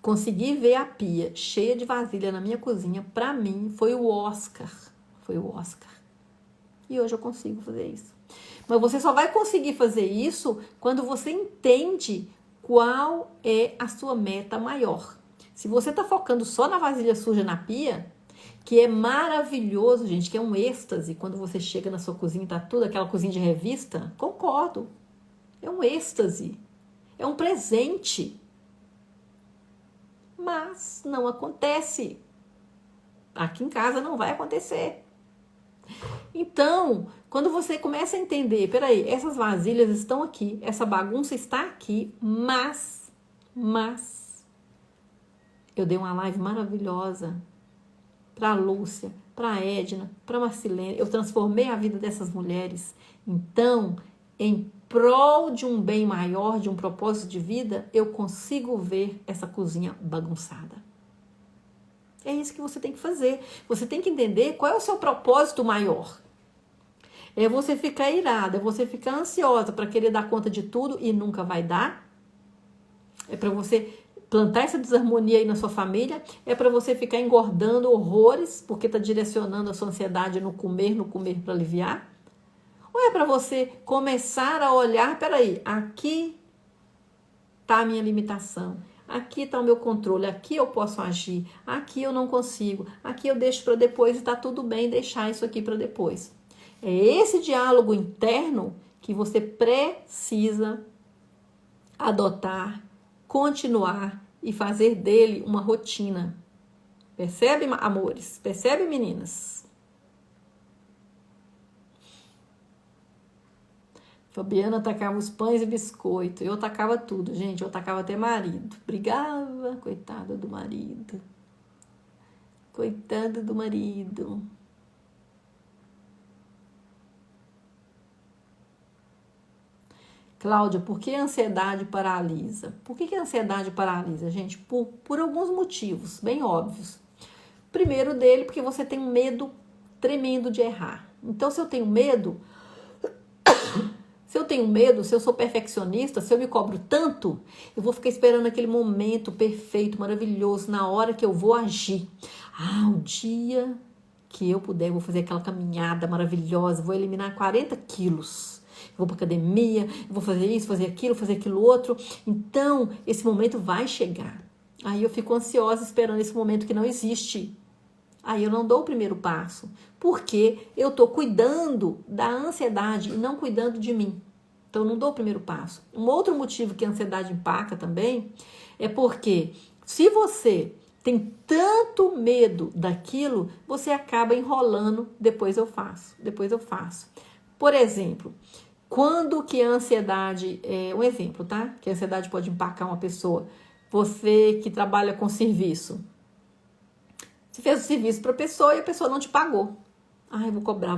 conseguir ver a pia cheia de vasilha na minha cozinha, pra mim, foi o Oscar. Foi o Oscar. E hoje eu consigo fazer isso. Mas você só vai conseguir fazer isso quando você entende qual é a sua meta maior. Se você tá focando só na vasilha suja na pia, que é maravilhoso, gente, que é um êxtase quando você chega na sua cozinha e tá tudo aquela cozinha de revista, concordo. É um êxtase. É um presente. Mas não acontece. Aqui em casa não vai acontecer. Então, quando você começa a entender, peraí, essas vasilhas estão aqui, essa bagunça está aqui, mas, eu dei uma live maravilhosa para a Lúcia, para a Edna, para a Marcilene, eu transformei a vida dessas mulheres. Então, em prol de um bem maior, de um propósito de vida, eu consigo ver essa cozinha bagunçada. É isso que você tem que fazer. Você tem que entender qual é o seu propósito maior. É você ficar irada, é você ficar ansiosa para querer dar conta de tudo e nunca vai dar. É para você plantar essa desarmonia aí na sua família. É para você ficar engordando horrores porque está direcionando a sua ansiedade no comer para aliviar. Ou é para você começar a olhar, peraí, aqui está a minha limitação. Aqui está o meu controle, aqui eu posso agir, aqui eu não consigo, aqui eu deixo para depois e está tudo bem deixar isso aqui para depois. É esse diálogo interno que você precisa adotar, continuar e fazer dele uma rotina. Percebe, amores? Percebe, meninas? Fabiana atacava os pães e biscoito. Eu atacava tudo, gente. Eu atacava até marido. Brigava, coitada do marido. Coitada do marido. Cláudia, por que a ansiedade paralisa? Por que a ansiedade paralisa, gente? Por alguns motivos bem óbvios. Primeiro dele, porque você tem um medo tremendo de errar. Então, se eu tenho medo, se eu sou perfeccionista, se eu me cobro tanto, eu vou ficar esperando aquele momento perfeito, maravilhoso, na hora que eu vou agir. O dia que eu puder, eu vou fazer aquela caminhada maravilhosa, vou eliminar 40 quilos. Vou para academia, vou fazer isso, fazer aquilo outro. Então, esse momento vai chegar. Aí eu fico ansiosa esperando esse momento que não existe. Aí eu não dou o primeiro passo, porque eu estou cuidando da ansiedade e não cuidando de mim. Então, eu não dou o primeiro passo. Um outro motivo que a ansiedade empaca também é porque se você tem tanto medo daquilo, você acaba enrolando, depois eu faço. Por exemplo, quando que a ansiedade, um exemplo, tá? Que a ansiedade pode empacar uma pessoa. Você que trabalha com serviço. Você fez o serviço para a pessoa e a pessoa não te pagou. Eu vou cobrar.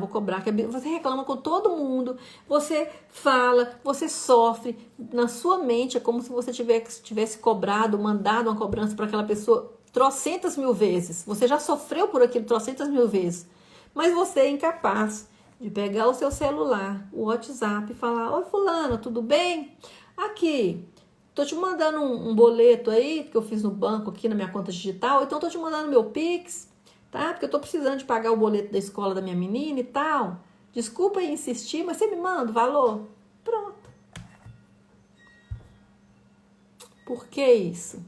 Você reclama com todo mundo, você fala, você sofre. Na sua mente é como se você tivesse cobrado, mandado uma cobrança para aquela pessoa trocentas mil vezes. Você já sofreu por aquilo trocentas mil vezes. Mas você é incapaz de pegar o seu celular, o WhatsApp e falar: oi, fulano, tudo bem? Aqui, tô te mandando um boleto aí, que eu fiz no banco aqui na minha conta digital, então tô te mandando meu Pix, tá? Porque eu tô precisando de pagar o boleto da escola da minha menina e tal. Desculpa aí insistir, mas você me manda o valor? Pronto. Por que isso?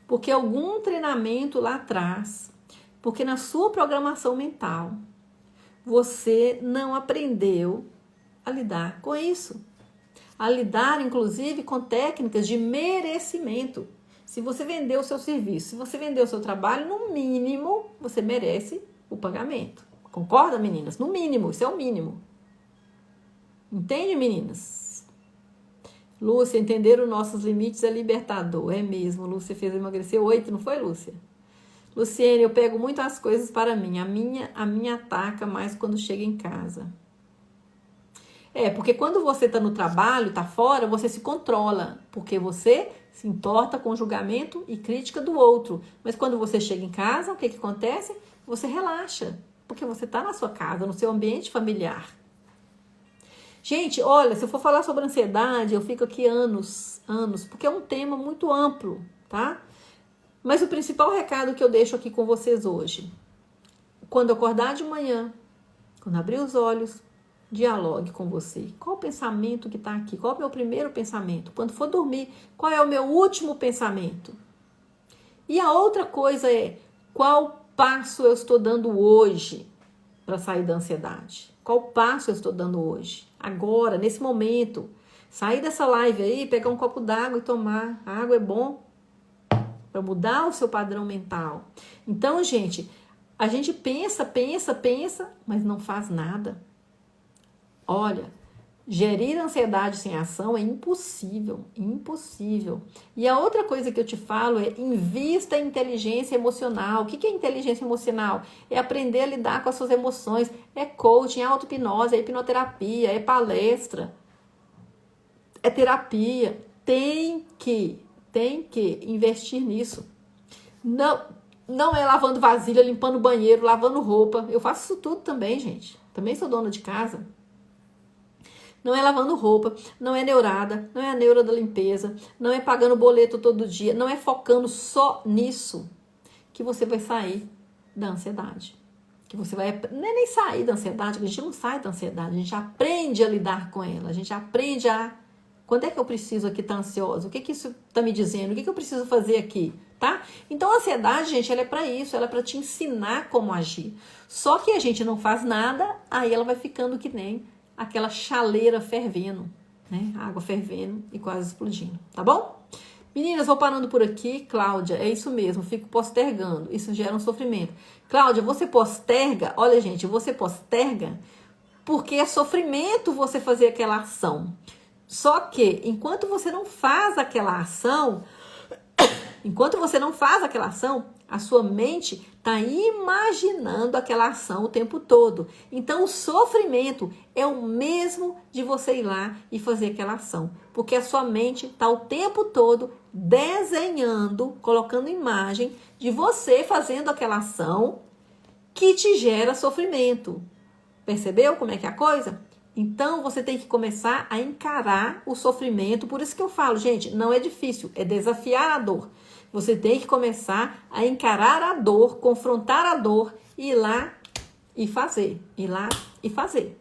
Porque algum treinamento lá atrás, porque na sua programação mental, você não aprendeu a lidar com isso. A lidar, inclusive, com técnicas de merecimento. Se você vendeu o seu serviço, se você vendeu o seu trabalho, no mínimo, você merece o pagamento. Concorda, meninas? No mínimo, isso é o mínimo. Entende, meninas? Lúcia, entender os nossos limites é libertador. É mesmo, Lúcia fez emagrecer 8, não foi, Lúcia? Luciene, eu pego muitas coisas para mim. A minha ataca mais quando chega em casa. Porque quando você está no trabalho, está fora, você se controla. Porque você se importa com o julgamento e crítica do outro. Mas quando você chega em casa, o que acontece? Você relaxa. Porque você está na sua casa, no seu ambiente familiar. Gente, olha, se eu for falar sobre ansiedade, eu fico aqui anos, porque é um tema muito amplo, tá? Mas o principal recado que eu deixo aqui com vocês hoje, quando acordar de manhã, quando abrir os olhos, dialogue com você. Qual o pensamento que está aqui? Qual é o meu primeiro pensamento? Quando for dormir, qual é o meu último pensamento? E a outra coisa é, qual passo eu estou dando hoje para sair da ansiedade? Qual passo eu estou dando hoje? Agora, nesse momento. Sair dessa live aí, pegar um copo d'água e tomar. A água é bom para mudar o seu padrão mental. Então, gente, a gente pensa, mas não faz nada. Olha, gerir ansiedade sem ação é impossível. E a outra coisa que eu te falo é invista em inteligência emocional. O que é inteligência emocional? É aprender a lidar com as suas emoções. É coaching, é auto-hipnose, é hipnoterapia, é palestra, é terapia. Tem que investir nisso. Não é lavando vasilha, limpando banheiro, lavando roupa. Eu faço isso tudo também, gente. Também sou dona de casa. Não é lavando roupa, não é neurada, não é a neura da limpeza, não é pagando boleto todo dia, não é focando só nisso que você vai sair da ansiedade. Que você vai, não é nem sair da ansiedade, a gente não sai da ansiedade, a gente aprende a lidar com ela, a gente aprende a... Quando é que eu preciso aqui estar ansiosa? O que isso está me dizendo? O que eu preciso fazer aqui? Tá? Então a ansiedade, gente, ela é para isso, ela é para te ensinar como agir. Só que a gente não faz nada, aí ela vai ficando que nem aquela chaleira fervendo, né? A água fervendo e quase explodindo, tá bom? Meninas, vou parando por aqui. Cláudia, é isso mesmo, fico postergando, isso gera um sofrimento. Cláudia, você posterga, olha gente, você posterga porque é sofrimento você fazer aquela ação. Só que, enquanto você não faz aquela ação, Enquanto você não faz aquela ação, a sua mente está imaginando aquela ação o tempo todo. Então, o sofrimento é o mesmo de você ir lá e fazer aquela ação. Porque a sua mente está o tempo todo desenhando, colocando imagem de você fazendo aquela ação que te gera sofrimento. Percebeu como é que é a coisa? Então, você tem que começar a encarar o sofrimento. Por isso que eu falo, gente, não é difícil, é desafiar a dor. Você tem que começar a encarar a dor, confrontar a dor e ir lá e fazer. Ir lá e fazer.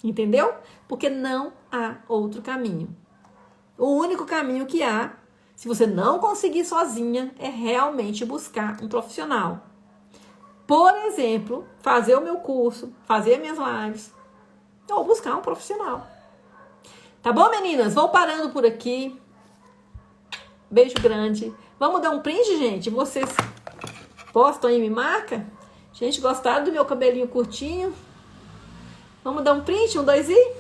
Entendeu? Porque não há outro caminho. O único caminho que há, se você não conseguir sozinha, é realmente buscar um profissional. Por exemplo, fazer o meu curso, fazer minhas lives, ou buscar um profissional. Tá bom, meninas? Vou parando por aqui. Beijo grande. Vamos dar um print, gente? Vocês postam aí, me marca? Gente, gostaram do meu cabelinho curtinho? Vamos dar um print? 1, 2 e...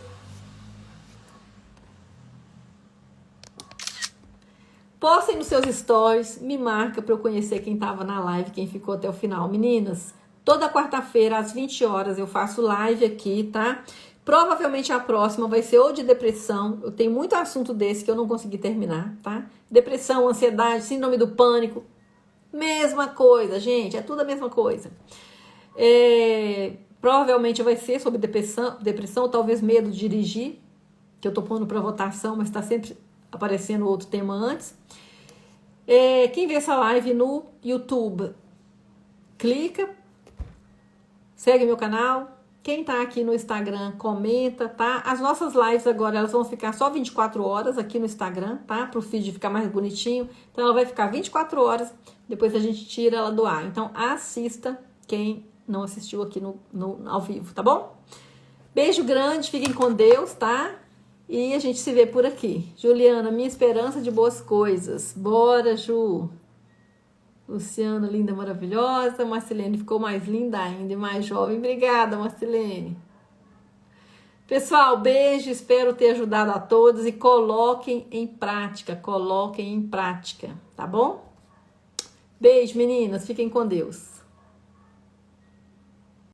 Postem nos seus stories, me marca para eu conhecer quem estava na live, quem ficou até o final. Meninas, toda quarta-feira às 20 horas eu faço live aqui, tá? Provavelmente a próxima vai ser ou de depressão. Eu tenho muito assunto desse que eu não consegui terminar, tá? Depressão, ansiedade, síndrome do pânico. Mesma coisa, gente. É tudo a mesma coisa. Provavelmente vai ser sobre depressão, talvez medo de dirigir, que eu tô pondo para votação, mas tá sempre aparecendo outro tema antes. Quem vê essa live no YouTube, clica, segue meu canal. Quem tá aqui no Instagram, comenta, tá? As nossas lives agora, elas vão ficar só 24 horas aqui no Instagram, tá? Pro feed ficar mais bonitinho. Então, ela vai ficar 24 horas, depois a gente tira ela do ar. Então, assista quem não assistiu aqui ao vivo, tá bom? Beijo grande, fiquem com Deus, tá? E a gente se vê por aqui. Juliana, minha esperança de boas coisas. Bora, Ju! Luciana, linda, maravilhosa. Marcelene ficou mais linda ainda e mais jovem. Obrigada, Marcelene. Pessoal, beijo. Espero ter ajudado a todos. E coloquem em prática. Coloquem em prática. Tá bom? Beijo, meninas. Fiquem com Deus.